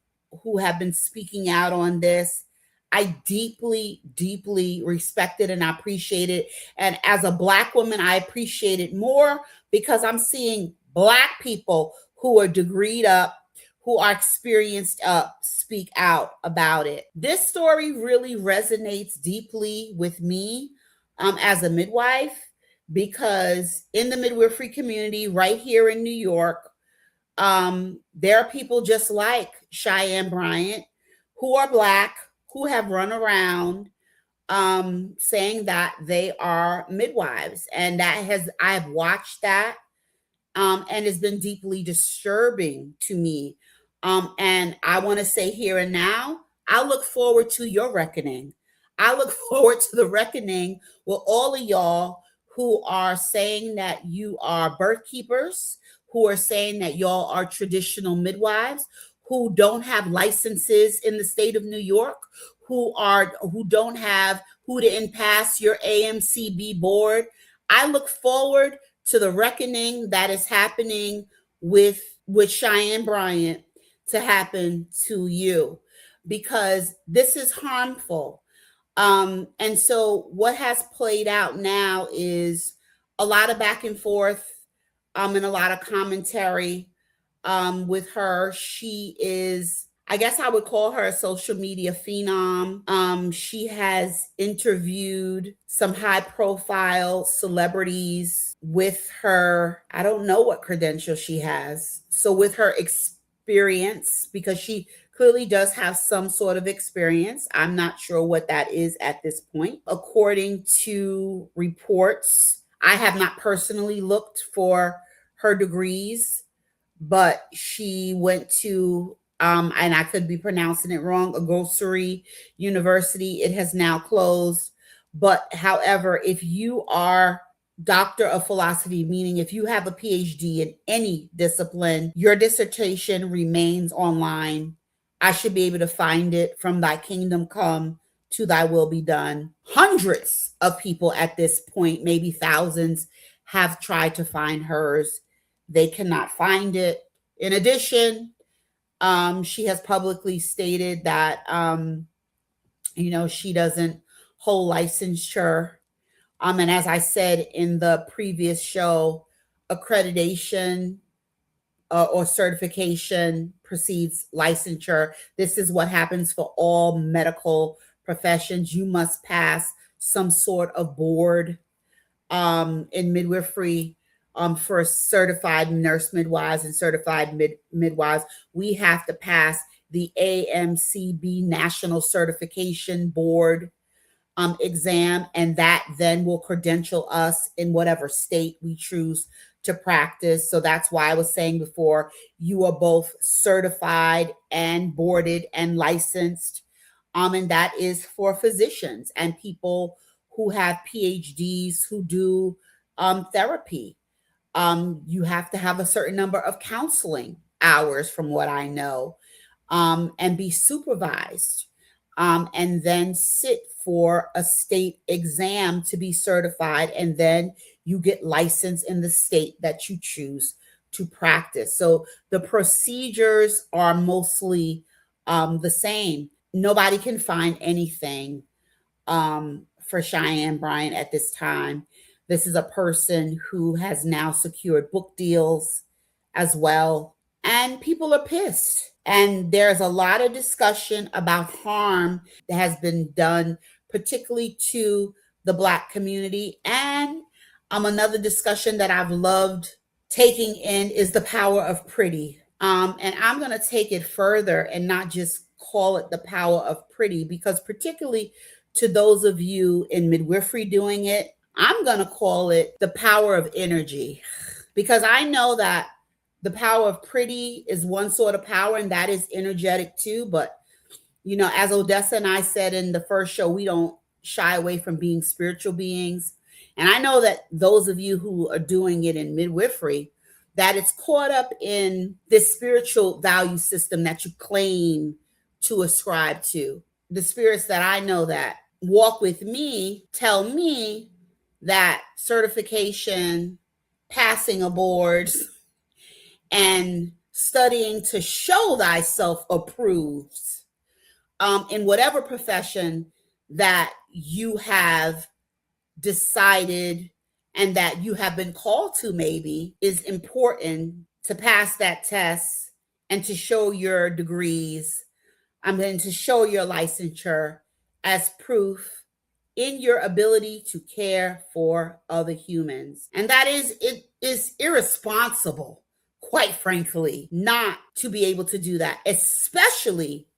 who have been speaking out on this, I deeply, deeply respect it and I appreciate it. And as a Black woman, I appreciate it more because I'm seeing Black people who are degreed up, who are experienced up, speak out about it. This story really resonates deeply with me as a midwife, because in the midwifery community right here in New York, there are people just like Cheyenne Bryant who are Black, who have run around saying that they are midwives. And I have watched that, and it's been deeply disturbing to me. And I want to say here and now, I look forward to your reckoning. I look forward to the reckoning with all of y'all who are saying that you are birth keepers, who are saying that y'all are traditional midwives, who don't have licenses in the state of New York, who didn't pass your AMCB board. I look forward to the reckoning that is happening with Cheyenne Bryant to happen to you, because this is harmful. And so what has played out now is a lot of back and forth, and a lot of commentary with her. She is, I guess I would call her a social media phenom. She has interviewed some high profile celebrities with her, I don't know what credential she has. So with her experience, because she clearly does have some sort of experience. I'm not sure what that is at this point. According to reports, I have not personally looked for her degrees, but she went to, and I could be pronouncing it wrong, a grocery university. It has now closed. But however, if you are Doctor of Philosophy, meaning if you have a PhD in any discipline, your dissertation remains online. I should be able to find it. From thy kingdom come to thy will be done. Hundreds of people at this point, maybe thousands, have tried to find hers. They cannot find it. In addition, she has publicly stated that, she doesn't hold licensure. And as I said in the previous show, accreditation or certification precedes licensure. This is what happens for all medical professions. You must pass some sort of board in midwifery for certified nurse midwives and certified midwives. We have to pass the AMCB National Certification Board exam, and that then will credential us in whatever state we choose to practice. So that's why I was saying before, you are both certified and boarded and licensed. And that is for physicians and people who have PhDs who do therapy. You have to have a certain number of counseling hours, from what I know, and be supervised, and then sit for a state exam to be certified, and then you get licensed in the state that you choose to practice. So the procedures are mostly the same. Nobody can find anything for Cheyenne Bryant at this time. This is a person who has now secured book deals as well. And people are pissed. And there's a lot of discussion about harm that has been done, particularly to the Black community. And another discussion that I've loved taking in is the power of pretty. And I'm going to take it further and not just call it the power of pretty, because particularly to those of you in midwifery doing it, I'm going to call it the power of energy, because I know that the power of pretty is one sort of power, and that is energetic too. But, as Odessa and I said in the first show, we don't shy away from being spiritual beings. And I know that those of you who are doing it in midwifery, that it's caught up in this spiritual value system that you claim to ascribe to. The spirits that I know that walk with me tell me that certification, passing awards, and studying to show thyself approved in whatever profession that you have decided and that you have been called to, maybe, is important to pass that test and to show your degrees. I'm going to show your licensure as proof in your ability to care for other humans. And that it is irresponsible, quite frankly, not to be able to do that, especially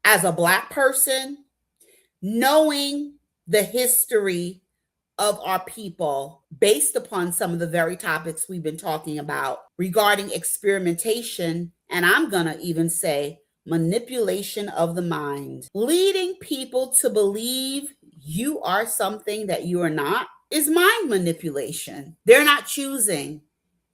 as a Black person, knowing the history of our people based upon some of the very topics we've been talking about regarding experimentation, and I'm going to even say manipulation of the mind. Leading people to believe you are something that you are not is mind manipulation. They're not choosing.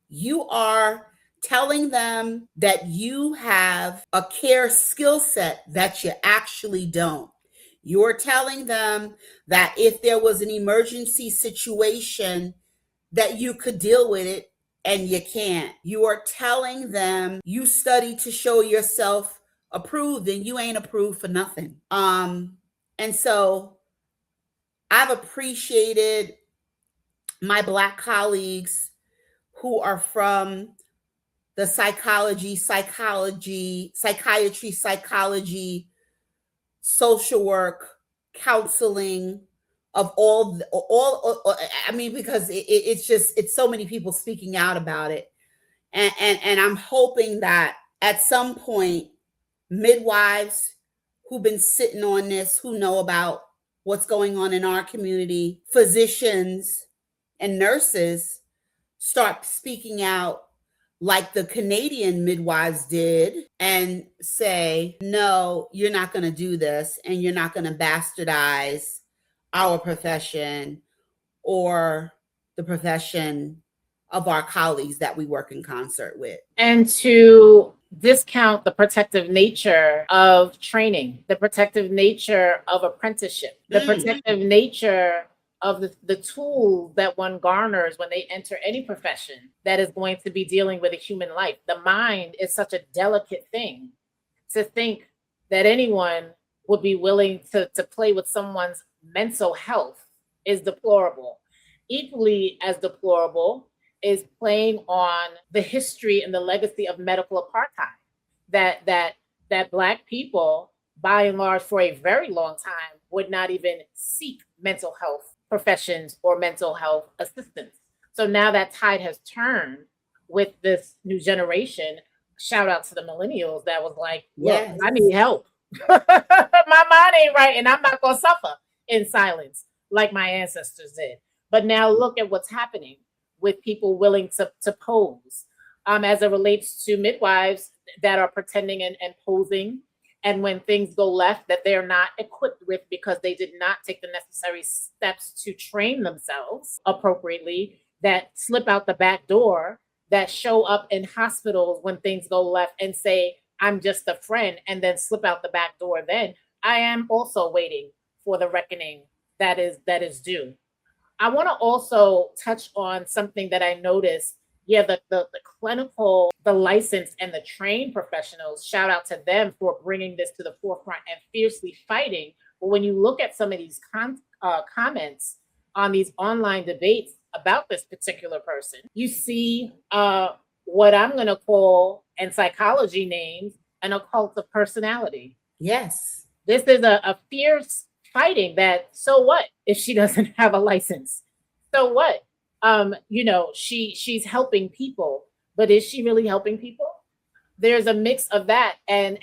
You are telling them that you have a care skill set that you actually don't. You're telling them that if there was an emergency situation, that you could deal with it, and you can't. You are telling them you study to show yourself approved, and you ain't approved for nothing. And so I've appreciated my Black colleagues who are from the psychiatry, social work, counseling, of I mean, because it's so many people speaking out about it. And I'm hoping that at some point, midwives who've been sitting on this, who know about what's going on in our community, physicians and nurses start speaking out like the Canadian midwives did and say, no, you're not going to do this, and you're not going to bastardize our profession or the profession of our colleagues that we work in concert with. And to discount the protective nature of training, the protective nature of apprenticeship, the protective nature of the tools that one garners when they enter any profession that is going to be dealing with a human life. The mind is such a delicate thing. To think that anyone would be willing to play with someone's mental health is deplorable. Equally as deplorable is playing on the history and the legacy of medical apartheid, that Black people, by and large, for a very long time, would not even seek mental health professions or mental health assistance. So now that tide has turned with this new generation. Shout out to the millennials that was like, look, Yes. I need help. My mind ain't right, and I'm not going to suffer in silence like my ancestors did. But now look at what's happening with people willing to pose as it relates to midwives that are pretending and posing. And when things go left, that they're not equipped with because they did not take the necessary steps to train themselves appropriately, that slip out the back door, that show up in hospitals when things go left and say, I'm just a friend, and then slip out the back door. Then I am also waiting for the reckoning that is due. I want to also touch on something that I noticed. Yeah, the clinical, the licensed, and the trained professionals, shout out to them for bringing this to the forefront and fiercely fighting. But when you look at some of these comments on these online debates about this particular person, you see what I'm going to call, in psychology names, an occult of personality. Yes. This is a fierce fighting that, so what if she doesn't have a license? So what? She's helping people, but is she really helping people? There's a mix of that and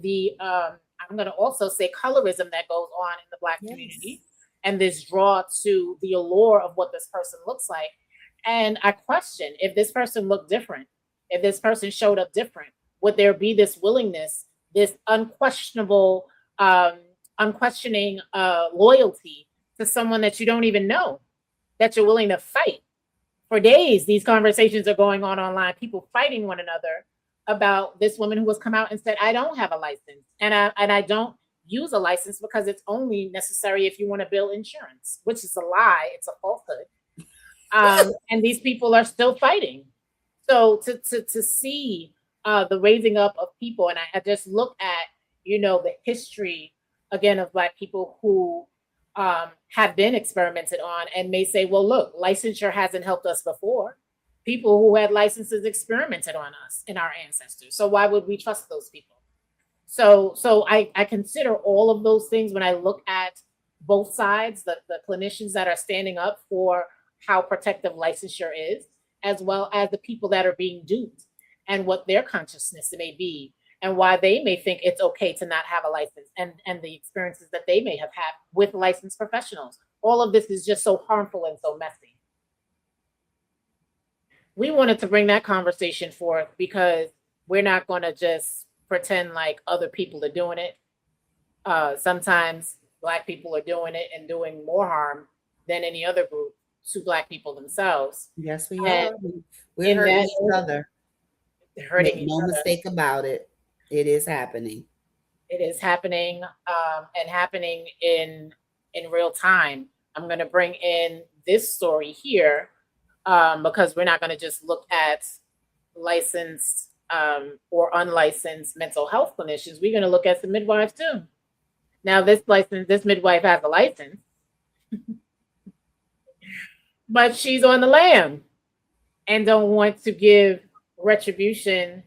the I'm going to also say colorism that goes on in the Black community, and this draw to the allure of what this person looks like. And I question, if this person looked different, if this person showed up different, would there be this willingness, this unquestionable, unquestioning loyalty to someone that you don't even know, that you're willing to fight? For days, these conversations are going on online, people fighting one another about this woman who has come out and said, I don't have a license, and I don't use a license because it's only necessary if you want to bill insurance, which is a lie. It's a falsehood. And these people are still fighting. So to see the raising up of people, and I just look at, the history, again, of Black people who have been experimented on and may say, well, look, licensure hasn't helped us before. People who had licenses experimented on us and our ancestors. So why would we trust those people? So I consider all of those things when I look at both sides, the clinicians that are standing up for how protective licensure is, as well as the people that are being duped and what their consciousness may be and why they may think it's okay to not have a license, and the experiences that they may have had with licensed professionals. All of this is just so harmful and so messy. We wanted to bring that conversation forth because we're not going to just pretend like other people are doing it. Sometimes Black people are doing it and doing more harm than any other group to Black people themselves. Yes, we And are. We're in hurting that, each other. hurting Make each no other. mistake about it. It is happening. It is happening, and happening in real time. I'm going to bring in this story here, because we're not going to just look at licensed or unlicensed mental health clinicians. We're going to look at some midwives too. Now, this midwife has a license, but she's on the lam and don't want to give retribution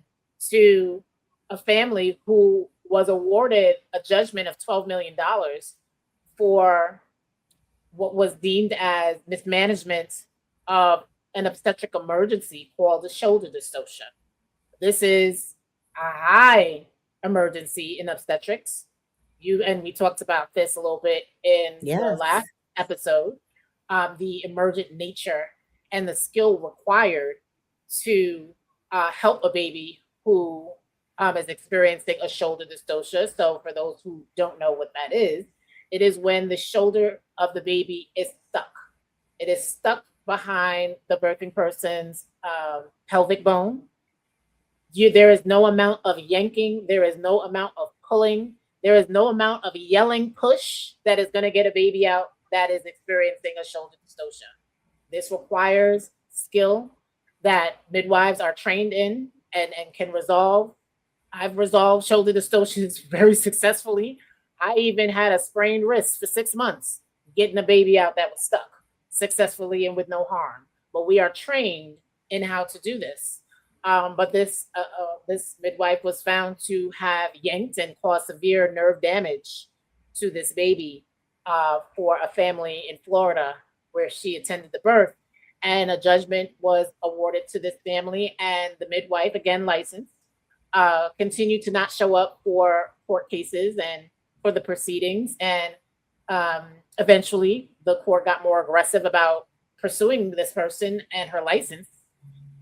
to a family who was awarded a judgment of $12 million for what was deemed as mismanagement of an obstetric emergency called a shoulder dystocia. This is a high emergency in obstetrics. We talked about this a little bit in the last episode. The emergent nature and the skill required to help a baby who is experiencing a shoulder dystocia. So for those who don't know what that is, it is when the shoulder of the baby is stuck. It is stuck behind the birthing person's pelvic bone. There is no amount of yanking. There is no amount of pulling. There is no amount of yelling push that is going to get a baby out that is experiencing a shoulder dystocia. This requires skill that midwives are trained in and can resolve. I've resolved shoulder dystocias very successfully. I even had a sprained wrist for 6 months, getting a baby out that was stuck successfully and with no harm. But we are trained in how to do this. But this midwife was found to have yanked and caused severe nerve damage to this baby for a family in Florida where she attended the birth. And a judgment was awarded to this family, and the midwife, again licensed, continued to not show up for court cases and for the proceedings. And eventually the court got more aggressive about pursuing this person and her license.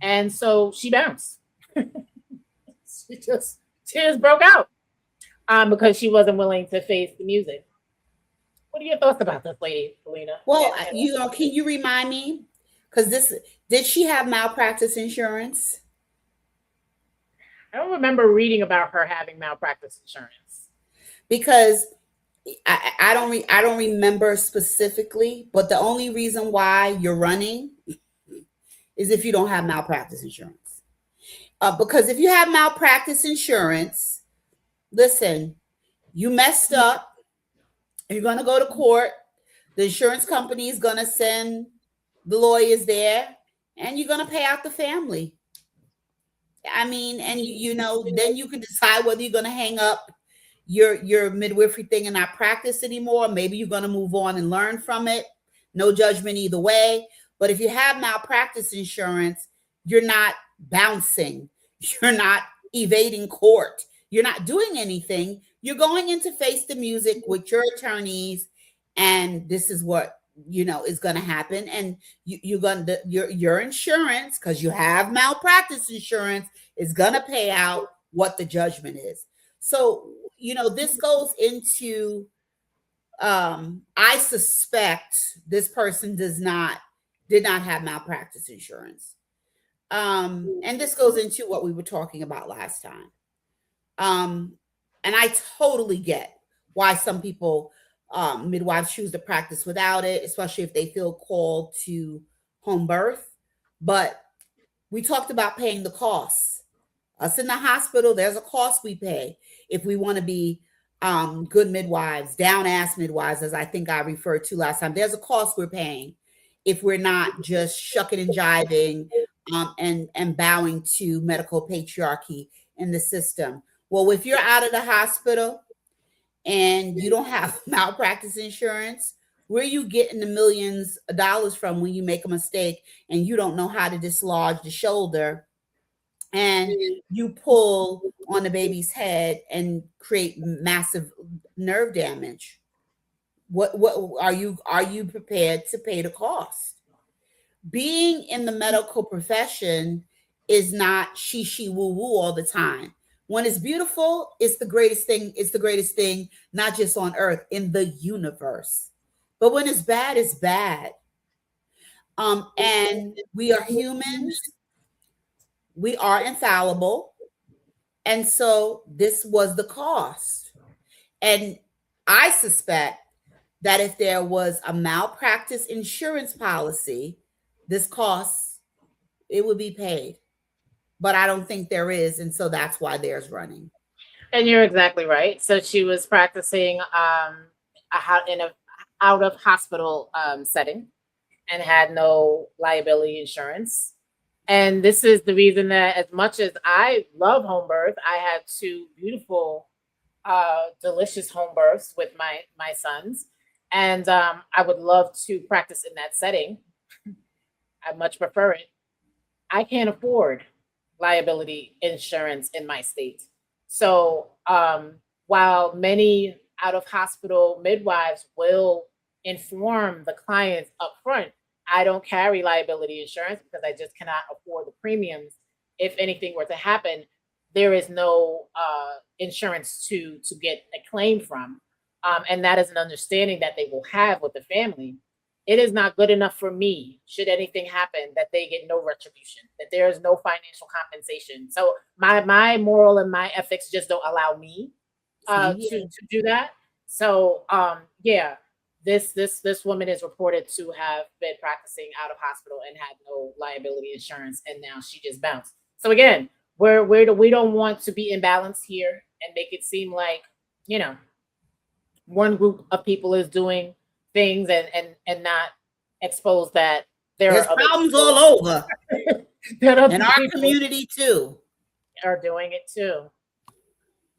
And so she bounced. She just tears broke out because she wasn't willing to face the music. What are your thoughts about this lady, Selena? Well, can you remind me? Because did she have malpractice insurance? I don't remember reading about her having malpractice insurance. Because I don't remember specifically, but the only reason why you're running is if you don't have malpractice insurance. Because if you have malpractice insurance, listen, you messed up, you're going to go to court, the insurance company is going to send the lawyers there, and you're going to pay out the family. I mean, and then you can decide whether you're going to hang up your midwifery thing and not practice anymore. Maybe you're going to move on and learn from it. No judgment either way. But if you have malpractice insurance, you're not bouncing. You're not evading court. You're not doing anything. You're going in to face the music with your attorneys, and this is what is going to happen. And your insurance, because you have malpractice insurance, is going to pay out what the judgment is. So this goes into I suspect this person did not have malpractice insurance. And this goes into what we were talking about last time. And I totally get why some people, midwives, choose to practice without it, especially if they feel called to home birth. But we talked about paying the costs. Us in the hospital, there's a cost we pay if we want to be good midwives, down-ass midwives, as I think I referred to last time. There's a cost we're paying if we're not just shucking and jiving and bowing to medical patriarchy in the system. Well, if you're out of the hospital and you don't have malpractice insurance, where are you getting the millions of dollars from when you make a mistake and you don't know how to dislodge the shoulder and you pull on the baby's head and create massive nerve damage. What are you prepared to pay the cost? Being in the medical profession is not she woo woo all the time. When it's beautiful, it's the greatest thing. It's the greatest thing, not just on earth, in the universe. But when it's bad, it's bad. And we are humans. We are infallible. And so this was the cost. And I suspect that if there was a malpractice insurance policy, this cost, it would be paid. But I don't think there is. And so that's why there's running. And you're exactly right. So she was practicing in a out of hospital setting and had no liability insurance. And this is the reason that, as much as I love home birth, I had 2 beautiful, delicious home births with my sons, and I would love to practice in that setting. I much prefer it. I can't afford liability insurance in my state. So while many out of hospital midwives will inform the clients up front, I don't carry liability insurance because I just cannot afford the premiums. If anything were to happen, there is no insurance to get a claim from. And that is an understanding that they will have with the family. It is not good enough for me, should anything happen, that they get no retribution, that there is no financial compensation. So my moral and my ethics just don't allow me to do that. So yeah, this woman is reported to have been practicing out of hospital and had no liability insurance, and now she just bounced. So again, we don't want to be imbalanced here and make it seem like, you know, one group of people is doing things and not expose that There's problems all over. In our community too. Are doing it too.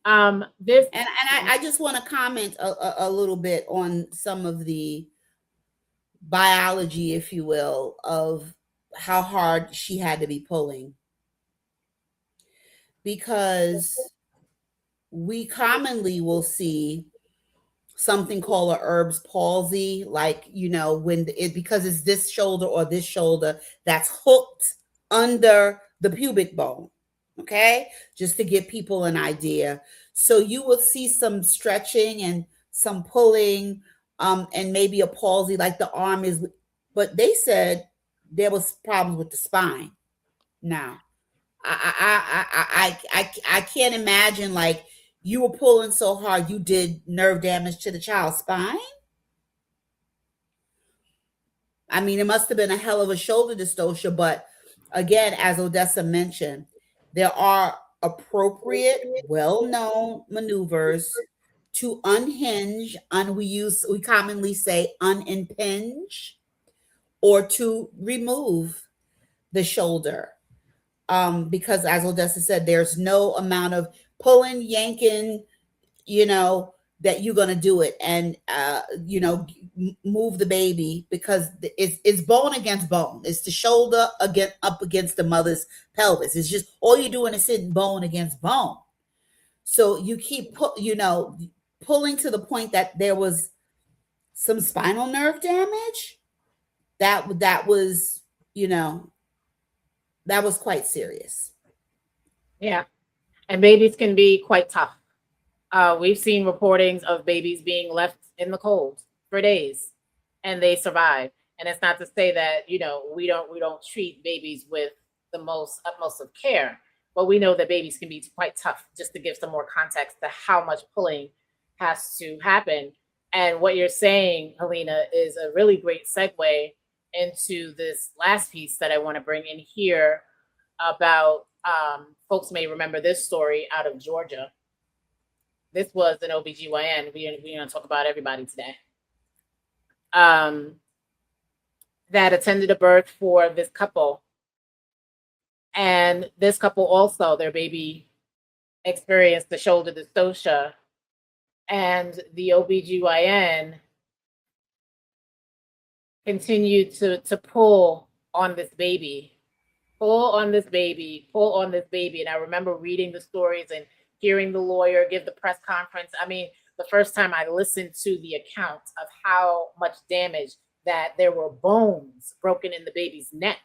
I just want to comment a little bit on some of the biology, if you will, of how hard she had to be pulling, because we commonly will see something called a Erb's palsy, like, you know, when because it's this shoulder or this shoulder that's hooked under the pubic bone. Okay, just to give people an idea. So you will see some stretching and some pulling, and maybe a palsy, like the arm is, but they said there was problems with the spine. Now, I can't imagine, like, you were pulling so hard you did nerve damage to the child's spine. I mean, it must have been a hell of a shoulder dystocia, but again, as Odessa mentioned, there are appropriate, well-known maneuvers to unhinge, we commonly say unimpinge, or to remove the shoulder. Because as Odessa said, there's no amount of pulling, yanking, you know, that you're going to do it and, you know, move the baby, because it's bone against bone. It's the shoulder up against the mother's pelvis. It's just, all you're doing is sitting bone against bone. So you keep, pulling to the point that there was some spinal nerve damage. That was, you know, that was quite serious. Yeah. And babies can be quite tough. We've seen reportings of babies being left in the cold for days and they survive. And it's not to say that, you know, we don't treat babies with the utmost of care, but we know that babies can be quite tough. Just to give some more context to how much pulling has to happen. And what you're saying, Helena, is a really great segue into this last piece that I want to bring in here about, folks may remember this story out of Georgia. This was an OBGYN. We're going to talk about everybody today. That attended a birth for this couple. And this couple also, their baby experienced the shoulder dystocia. And the OBGYN continued to pull on this baby pull on this baby, pull on this baby. And I remember reading the stories and hearing the lawyer give the press conference. I mean, the first time I listened to the account of how much damage, that there were bones broken in the baby's neck,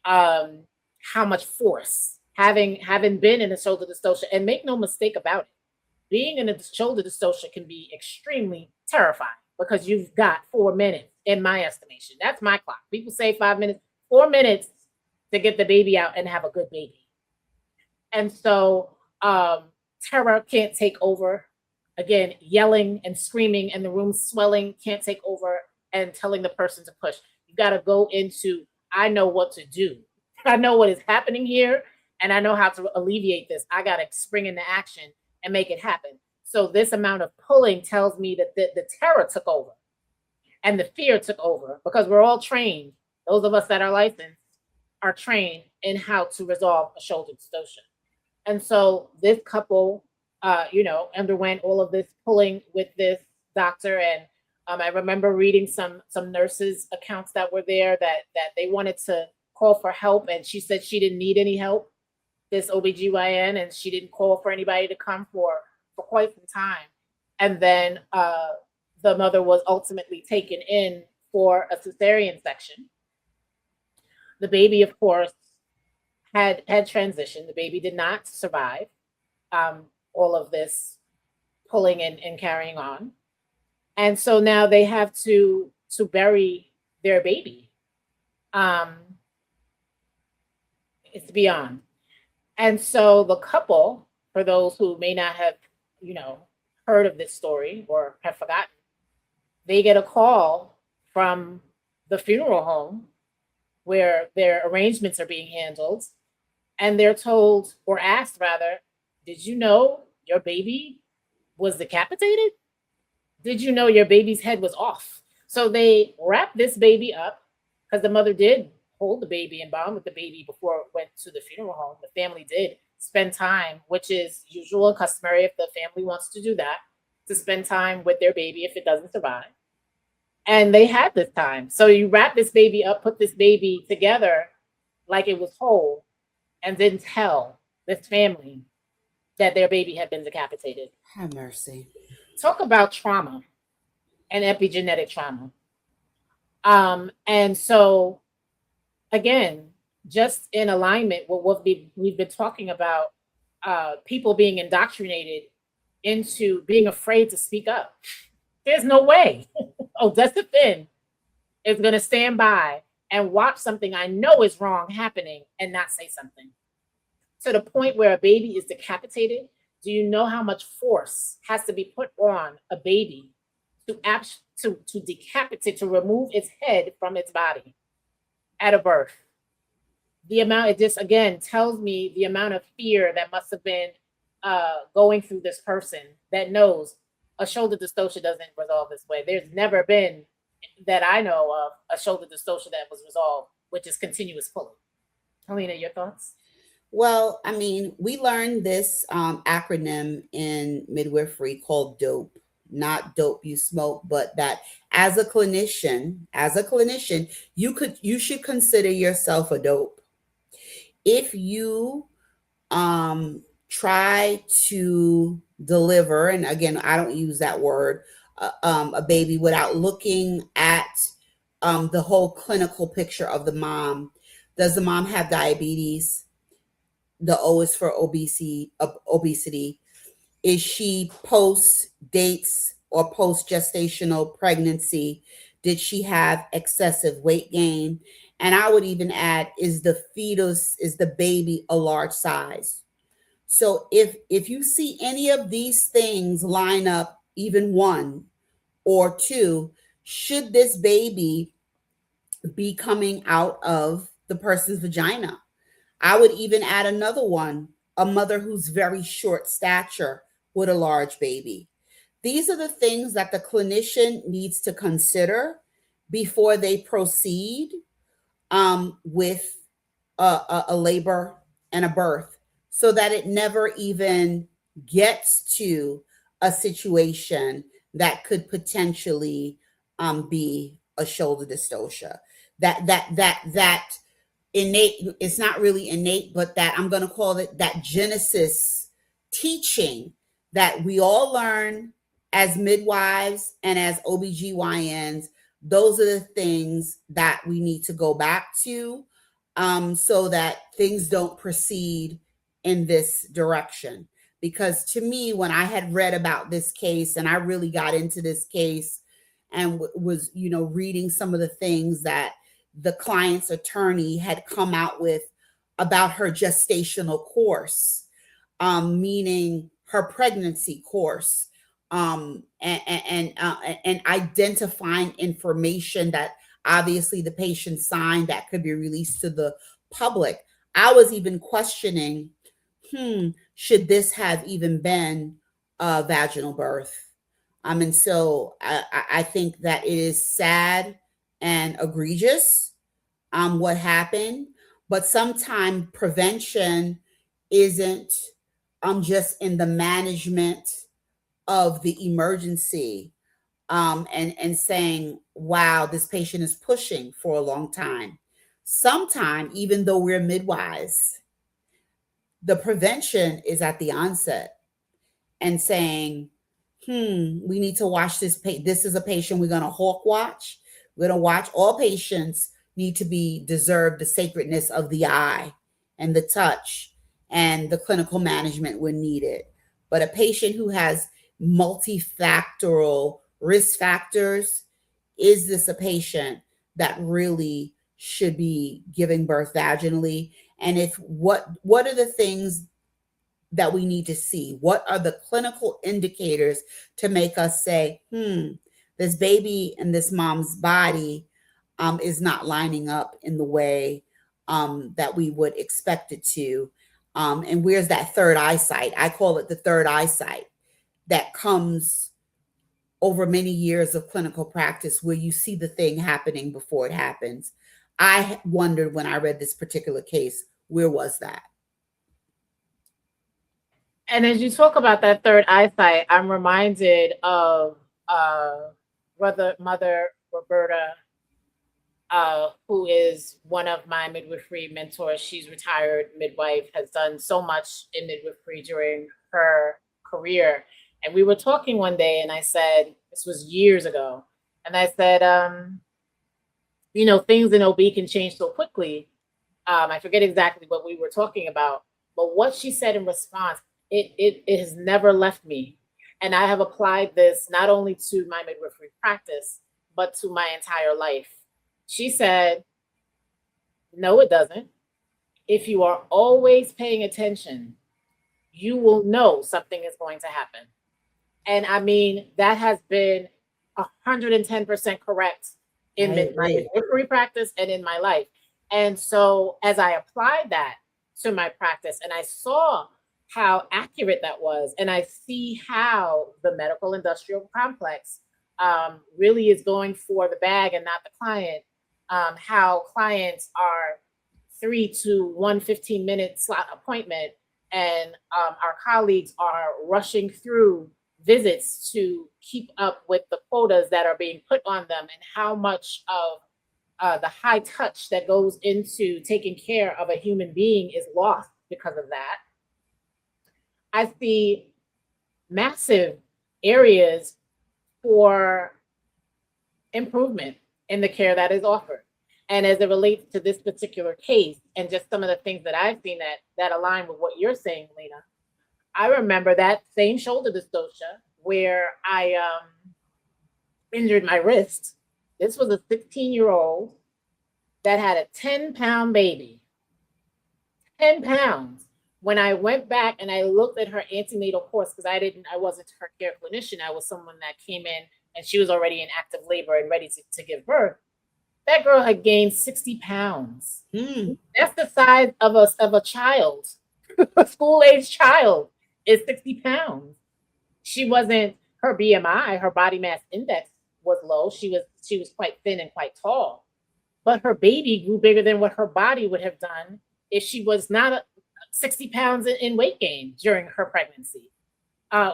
how much force, having been in a shoulder dystocia. And make no mistake about it, being in a shoulder dystocia can be extremely terrifying because you've got 4 minutes, in my estimation. That's my clock. People say 5 minutes, 4 minutes to get the baby out and have a good baby. And so terror can't take over. Again, yelling and screaming and the room swelling can't take over and telling the person to push. You got to go into, I know what to do. I know what is happening here and I know how to alleviate this. I got to spring into action and make it happen. So this amount of pulling tells me that the terror took over and the fear took over, because we're all trained. Those of us that are licensed are trained in how to resolve a shoulder dystocia. And so this couple, underwent all of this pulling with this doctor. And I remember reading some nurses' accounts that were there that they wanted to call for help. And she said she didn't need any help, this OBGYN, and she didn't call for anybody to come for quite some time. And then the mother was ultimately taken in for a cesarean section. The baby, of course, had transitioned. The baby did not survive all of this pulling and carrying on. And so now they have to bury their baby. It's beyond. And so the couple, for those who may not have, heard of this story or have forgotten, they get a call from the funeral home where their arrangements are being handled. And they're told, or asked rather, did you know your baby was decapitated? Did you know your baby's head was off? So they wrapped this baby up, because the mother did hold the baby and bond with the baby before it went to the funeral home. The family did spend time, which is usual and customary if the family wants to do that, to spend time with their baby if it doesn't survive. And they had this time. So you wrap this baby up, put this baby together like it was whole, and then tell this family that their baby had been decapitated. Have mercy. Talk about trauma and epigenetic trauma. And so, again, just in alignment with what we've been talking about, people being indoctrinated into being afraid to speak up. There's no way Odessa Finn is going to stand by and watch something I know is wrong happening and not say something. To the point where a baby is decapitated, do you know how much force has to be put on a baby to decapitate, to remove its head from its body at a birth? The amount, it just again tells me the amount of fear that must have been going through this person that knows a shoulder dystocia doesn't resolve this way. There's never been, that I know of, a shoulder dystocia that was resolved, which is continuous pulling. Helena, your thoughts? Well, I mean, we learned this acronym in midwifery called DOPE. Not dope you smoke, but that as a clinician, you should consider yourself a dope. If you try to deliver, and again, I don't use that word, a baby without looking at the whole clinical picture of the mom. Does the mom have diabetes? The O is for obesity. Is she post dates or post gestational pregnancy? Did she have excessive weight gain? And I would even add, is the fetus, is the baby a large size? So if you see any of these things line up, even one or two, should this baby be coming out of the person's vagina? I would even add another one, a mother who's very short stature with a large baby. These are the things that the clinician needs to consider before they proceed with a labor and a birth, so that it never even gets to a situation that could potentially be a shoulder dystocia. That innate, it's not really innate, but that I'm going to call it that Genesis teaching that we all learn as midwives and as OBGYNs. Those are the things that we need to go back to, so that things don't proceed in this direction. Because to me, when I had read about this case and I really got into this case and was, reading some of the things that the client's attorney had come out with about her gestational course, meaning her pregnancy course, and identifying information that obviously the patient signed that could be released to the public. I was even questioning, should this have even been a vaginal birth? And so I think that it is sad and egregious, what happened, but sometimes prevention isn't just in the management of the emergency, and saying, wow, this patient is pushing for a long time. Sometimes, even though we're midwives, the prevention is at the onset and saying, we need to watch this. This is a patient we're going to hawk watch. We're going to watch. All patients need to deserve the sacredness of the eye and the touch and the clinical management when needed. But a patient who has multifactorial risk factors, is this a patient that really should be giving birth vaginally? And if what are the things that we need to see? What are the clinical indicators to make us say, this baby in this mom's body is not lining up in the way that we would expect it to? And where's that third eyesight? I call it the third eyesight that comes over many years of clinical practice, where you see the thing happening before it happens. I wondered when I read this particular case, where was that? And as you talk about that third eyesight, I'm reminded of Mother Roberta, who is one of my midwifery mentors. She's retired midwife, has done so much in midwifery during her career. And we were talking one day, and I said, this was years ago, and I said, things in OB can change so quickly. I forget exactly what we were talking about, but what she said in response, it has never left me. And I have applied this not only to my midwifery practice, but to my entire life. She said, no, it doesn't. If you are always paying attention, you will know something is going to happen. And I mean, that has been 110% correct in my midwifery practice and in my life. And so as I applied that to my practice and I saw how accurate that was, and I see how the medical industrial complex really is going for the bag and not the client, how clients are 3 to 1 15-minute slot appointment, and our colleagues are rushing through visits to keep up with the quotas that are being put on them, and how much of the high touch that goes into taking care of a human being is lost because of that. I see massive areas for improvement in the care that is offered. And as it relates to this particular case and just some of the things that I've seen that align with what you're saying, Lena, I remember that same shoulder dystocia where I injured my wrist. This was a 16-year-old that had a 10-pound baby. 10 pounds. When I went back and I looked at her antenatal course, because I wasn't her care clinician, I was someone that came in and she was already in active labor and ready to give birth. That girl had gained 60 pounds. That's the size of a child. A school-age child is 60 pounds. She wasn't, her BMI, her body mass index was low. She was quite thin and quite tall. But her baby grew bigger than what her body would have done if she was not 60 pounds in weight gain during her pregnancy.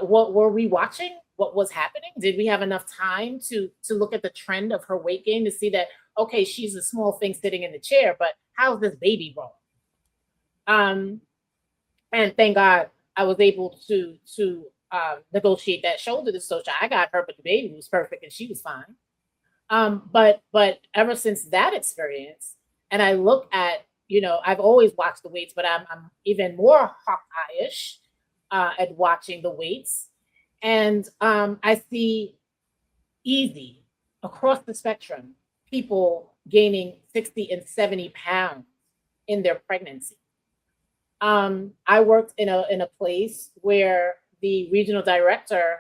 What were we watching? What was happening? Did we have enough time to look at the trend of her weight gain to see that, okay, she's a small thing sitting in the chair, but how's this baby growing? And thank God I was able to negotiate that shoulder dystocia. I got her, but the baby was perfect and she was fine. But ever since that experience, and I look at, I've always watched the weights, but I'm even more Hawkeye-ish at watching the weights. And I see easy across the spectrum, people gaining 60 and 70 pounds in their pregnancy. I worked in a place where the regional director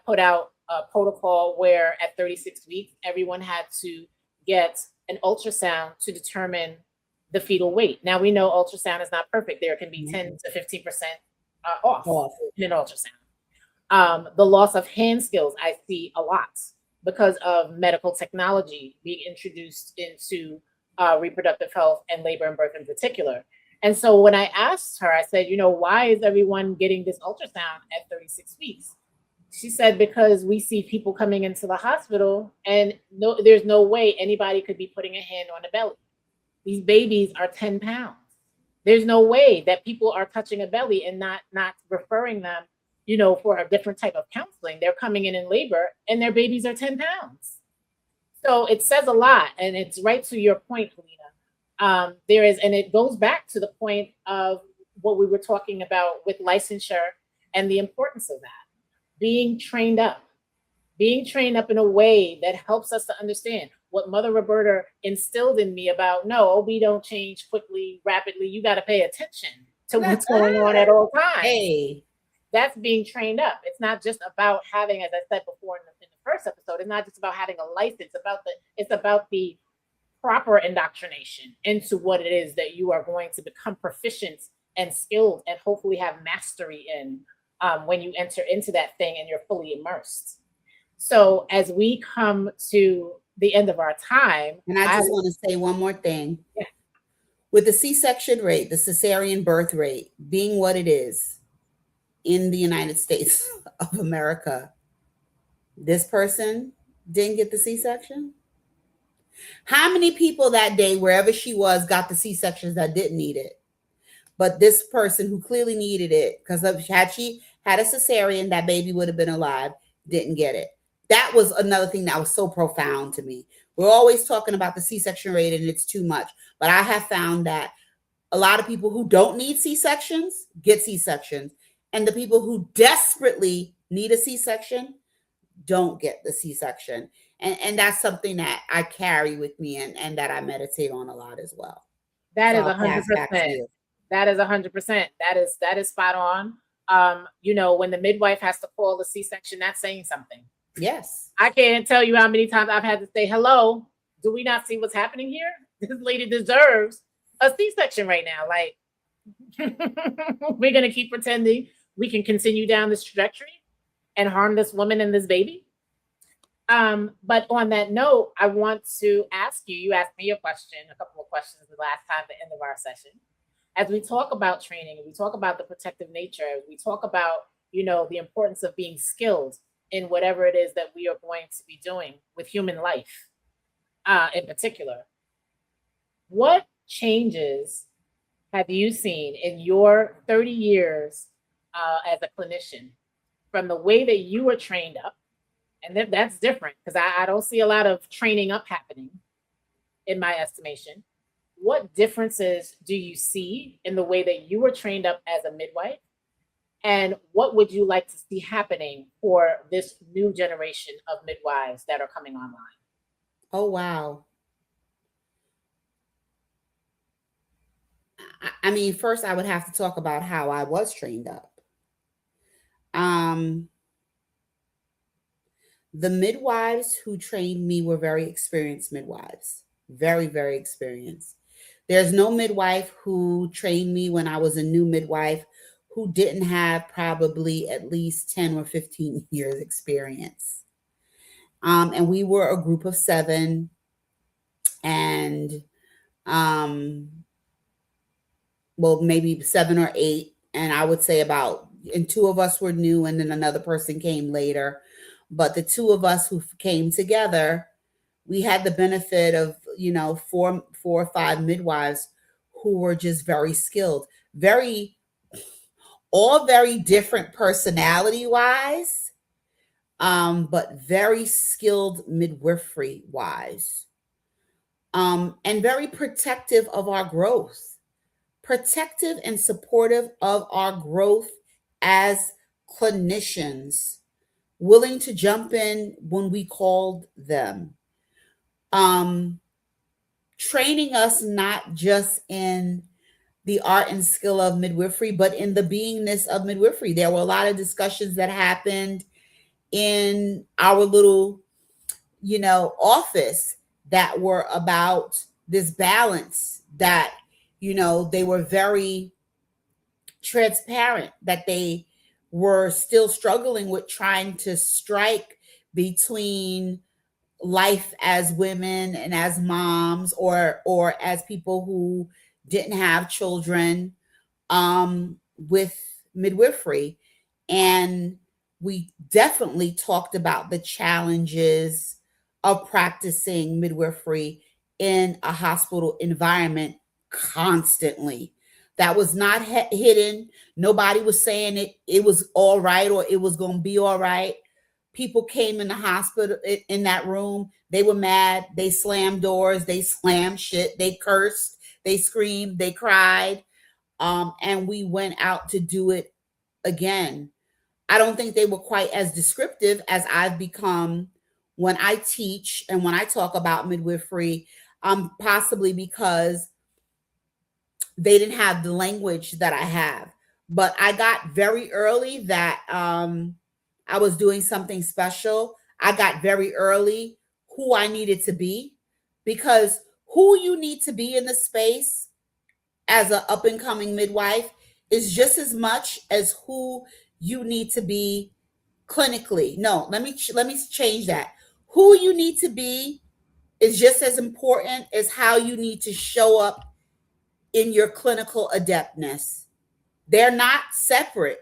put out a protocol where at 36 weeks, everyone had to get an ultrasound to determine the fetal weight. Now we know ultrasound is not perfect. There can be 10 to 15% off in an ultrasound. The loss of hand skills I see a lot because of medical technology being introduced into reproductive health and labor and birth in particular. And so when I asked her, I said, why is everyone getting this ultrasound at 36 weeks? She said, because we see people coming into the hospital and there's no way anybody could be putting a hand on a belly. These babies are 10 pounds. There's no way that people are touching a belly and not referring them, for a different type of counseling. They're coming in labor and their babies are 10 pounds. So it says a lot. And it's right to your point, Helena. And it goes back to the point of what we were talking about with licensure and the importance of that. Being trained up in a way that helps us to understand what Mother Roberta instilled in me about, no, OB don't change quickly, rapidly. You got to pay attention to what's going on at all times. Hey. That's being trained up. It's not just about having, as I said before in the first episode, it's not just about having a license. It's about the proper indoctrination into what it is that you are going to become proficient and skilled and hopefully have mastery in when you enter into that thing and you're fully immersed. So as we come to the end of our time. And I just want to say one more thing. Yeah. With the C-section rate, the cesarean birth rate being what it is in the United States of America, this person didn't get the C-section? How many people that day, wherever she was, got the C-sections that didn't need it? But this person who clearly needed it, because had she had a cesarean, that baby would have been alive, didn't get it. That was another thing that was so profound to me. We're always talking about the C-section rate and it's too much. But I have found that a lot of people who don't need C-sections get C-sections. And the people who desperately need a C-section don't get the C-section. And that's something that I carry with me and that I meditate on a lot as well. That is 100%. That is 100%. That is spot on. When the midwife has to call the C-section, that's saying something. Yes. I can't tell you how many times I've had to say, hello, do we not see what's happening here? This lady deserves a C-section right now. Like, we're going to keep pretending we can continue down this trajectory and harm this woman and this baby. But on that note, I want to ask you asked me a couple of questions the last time at the end of our session. As we talk about training, we talk about the protective nature, we talk about, the importance of being skilled in whatever it is that we are going to be doing with human life, in particular. What changes have you seen in your 30 years as a clinician from the way that you were trained up? And that's different because I don't see a lot of training up happening in my estimation. What differences do you see in the way that you were trained up as a midwife? And what would you like to see happening for this new generation of midwives that are coming online? Oh, wow. I mean, first I would have to talk about how I was trained up. The midwives who trained me were very experienced midwives, very, very experienced. There's no midwife who trained me when I was a new midwife who didn't have probably at least 10 or 15 years experience. And we were a group of 7 and maybe 7 or 8. And I would say about, and two of us were new, and then another person came later. But the two of us who came together, we had the benefit of, you know, four or five midwives who were just very skilled, all very different personality wise, but very skilled midwifery wise, and very protective of our growth, protective and supportive of our growth as clinicians, willing to jump in when we called them, training us not just in the art and skill of midwifery, but in the beingness of midwifery. There were a lot of discussions that happened in our little, you know, office that were about this balance that, you know, they were very transparent, that they were still struggling with trying to strike between life as women and as moms, or as people who didn't have children, with midwifery. And we definitely talked about the challenges of practicing midwifery in a hospital environment constantly. That was not hidden. Nobody was saying it was all right or it was going to be all right. People came in the hospital, in that room. They were mad. They slammed doors. They slammed shit. They cursed. They screamed. They cried. And we went out to do it again. I don't think they were quite as descriptive as I've become when I teach and when I talk about midwifery, possibly because they didn't have the language that I have. But I got very early that I was doing something special. I got very early who I needed to be, because who you need to be in the space as an up and coming midwife is just as much as who you need to be clinically. No, let me change that. Who you need to be is just as important as how you need to show up in your clinical adeptness. They're not separate.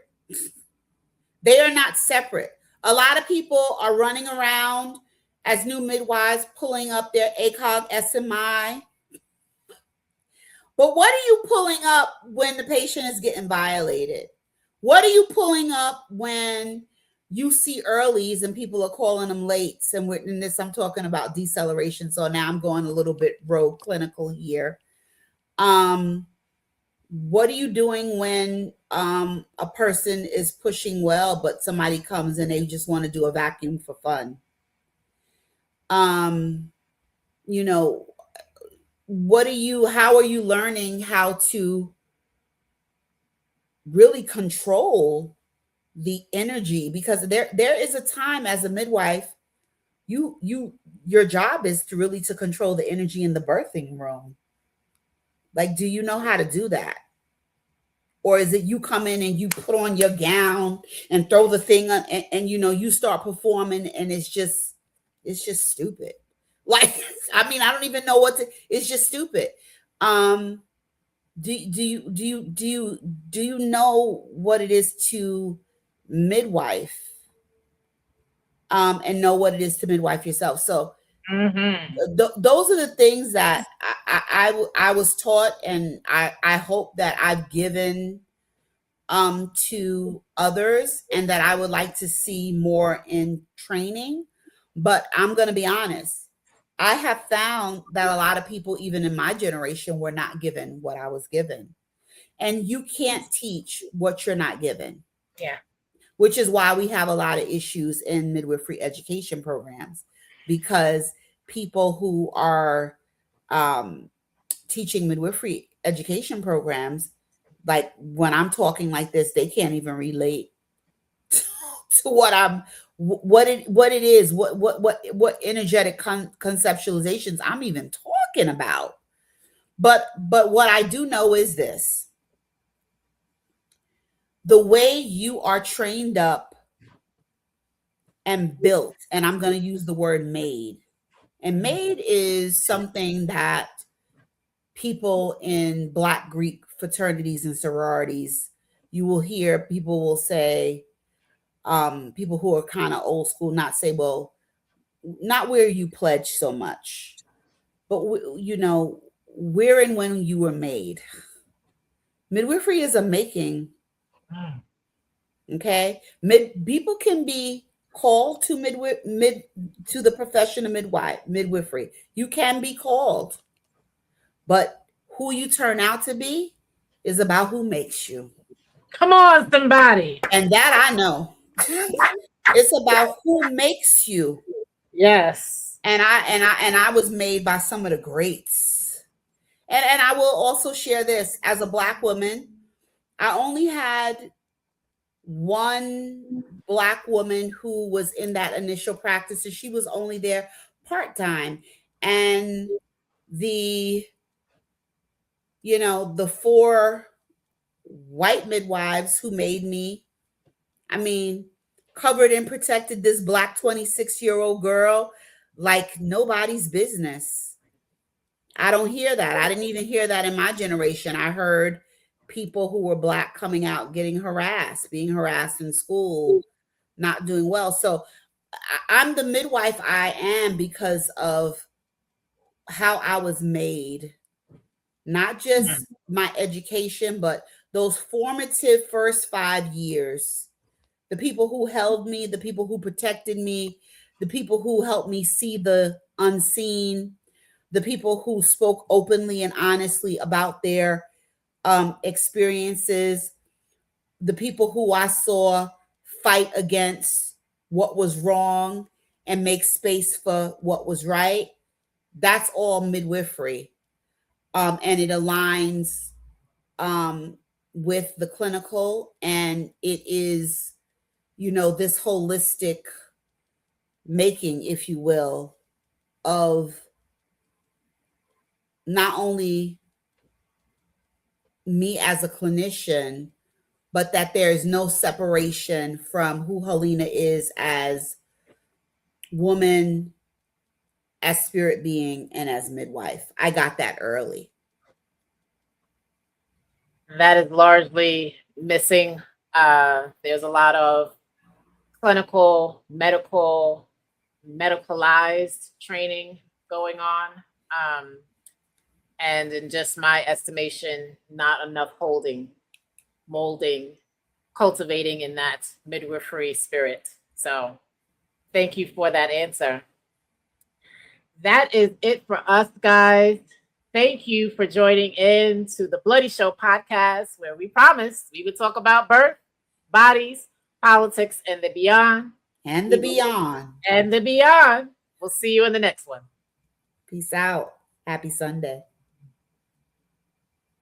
They are not separate. A lot of people are running around as new midwives, pulling up their ACOG SMI. But what are you pulling up when the patient is getting violated? What are you pulling up when you see earlies and people are calling them lates? And in this, I'm talking about deceleration. So now I'm going a little bit rogue clinical here. What are you doing when a person is pushing well, but somebody comes and they just want to do a vacuum for fun? You know, how are you learning how to really control the energy? Because there is a time as a midwife, your job is to really to control the energy in the birthing room. Like, do you know how to do that? Or is it you come in and you put on your gown and throw the thing on and you know, you start performing and it's just stupid. Like, I mean, I don't even know it's just stupid. Do you know what it is to midwife, and know what it is to midwife yourself? So those are the things that I was taught, and I hope that I've given to others, and that I would like to see more in training. But I'm going to be honest. I have found that a lot of people, even in my generation, were not given what I was given. And you can't teach what you're not given. Yeah. Which is why we have a lot of issues in midwifery education programs, because people who are teaching midwifery education programs, like when I'm talking like this, they can't even relate to what it is, what energetic conceptualizations I'm even talking about. But what I do know is this: the way you are trained up and built, and I'm going to use the word made. And made is something that people in Black Greek fraternities and sororities you will hear people will say, people who are kind of old school, not say, well, not where you pledge so much, but where and when you were made. Midwifery is a making. Okay, people can be called to to the profession of midwifery. You can be called, but who you turn out to be is about who makes you. Come on, somebody. And that I know. It's about who makes you. Yes. And I was made by some of the greats. And I will also share this. As a Black woman, I only had one Black woman who was in that initial practice, and she was only there part-time. And the 4 white midwives who made me, covered and protected this Black 26-year-old girl like nobody's business. I don't hear that. I didn't even hear that in my generation. I heard people who were Black coming out, being harassed in school, not doing well. So I'm the midwife I am because of how I was made, not just my education, but those formative first 5 years. The people who held me, the people who protected me, the people who helped me see the unseen, the people who spoke openly and honestly about their experiences, the people who I saw fight against what was wrong and make space for what was right. That's all midwifery. And it aligns with the clinical, and it is, this holistic making, if you will, of not only me as a clinician, but that there is no separation from who Helena is as woman, as spirit being, and as midwife. I got that early. That is largely missing. There's a lot of clinical, medicalized training going on. And in just my estimation, not enough molding, cultivating in that midwifery spirit. So thank you for that answer. That is it for us, guys. Thank you for joining in to the Bloody Show podcast, where we promised we would talk about birth, bodies, politics, and the beyond. And the beyond. And the beyond. We'll see you in the next one. Peace out. Happy Sunday.